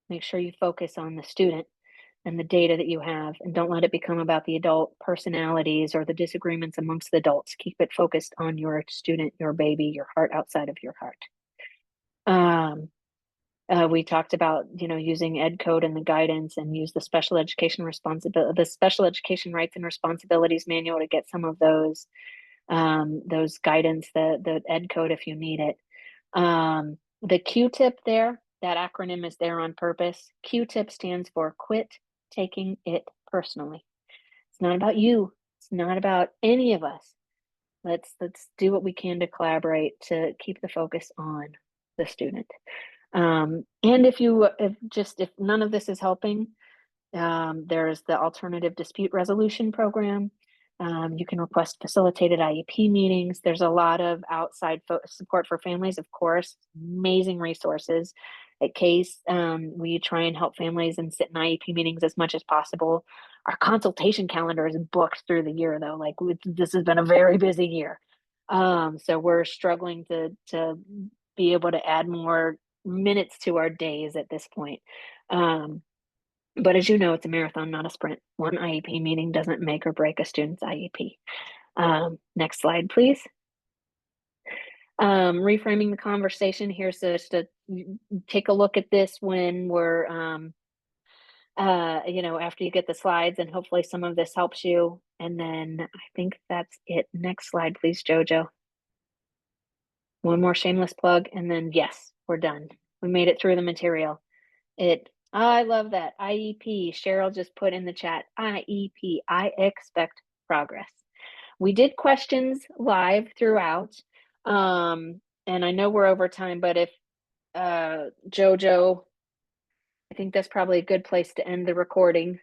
make sure you focus on the student and the data that you have, and don't let it become about the adult personalities or the disagreements amongst the adults. Keep it focused on your student, your baby, your heart outside of your heart. We talked about, you know, using Ed Code and the guidance, and use the Special Education Rights and Responsibilities Manual to get some of those guidance, the Ed Code if you need it. The Q-tip there, that acronym is there on purpose. Q-tip stands for quit taking it personally. It's not about you. It's not about any of us. Let's do what we can to collaborate to keep the focus on the student. And if none of this is helping, there's the Alternative Dispute Resolution Program. You can request facilitated IEP meetings. There's a lot of outside support for families, of course, amazing resources. At Case, we try and help families and sit in IEP meetings as much as possible. Our consultation calendar is booked through the year, though. Like this has been a very busy year, so we're struggling to be able to add more minutes to our days at this point. But as you know, it's a marathon, not a sprint. One IEP meeting doesn't make or break a student's IEP. Next slide, please. Reframing the conversation. Here's just to take a look at this when we're, after you get the slides, and hopefully some of this helps you. And then I think that's it. Next slide, please, Jojo. One more shameless plug, and then yes, we're done. We made it through the material. I love that. IEP, Cheryl just put in the chat, IEP, I expect progress. We did questions live throughout. And I know we're over time, but if Jojo, I think that's probably a good place to end the recording.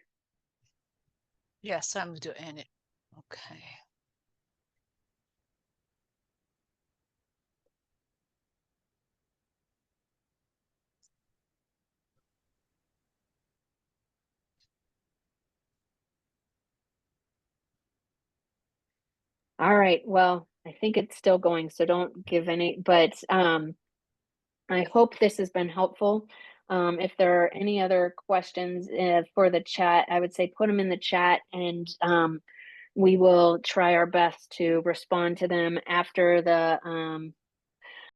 Yes, I'm doing it. Okay. All right. Well, I think it's still going, so don't give any, but I hope this has been helpful. If there are any other questions for the chat, I would say put them in the chat, and we will try our best to respond to them after the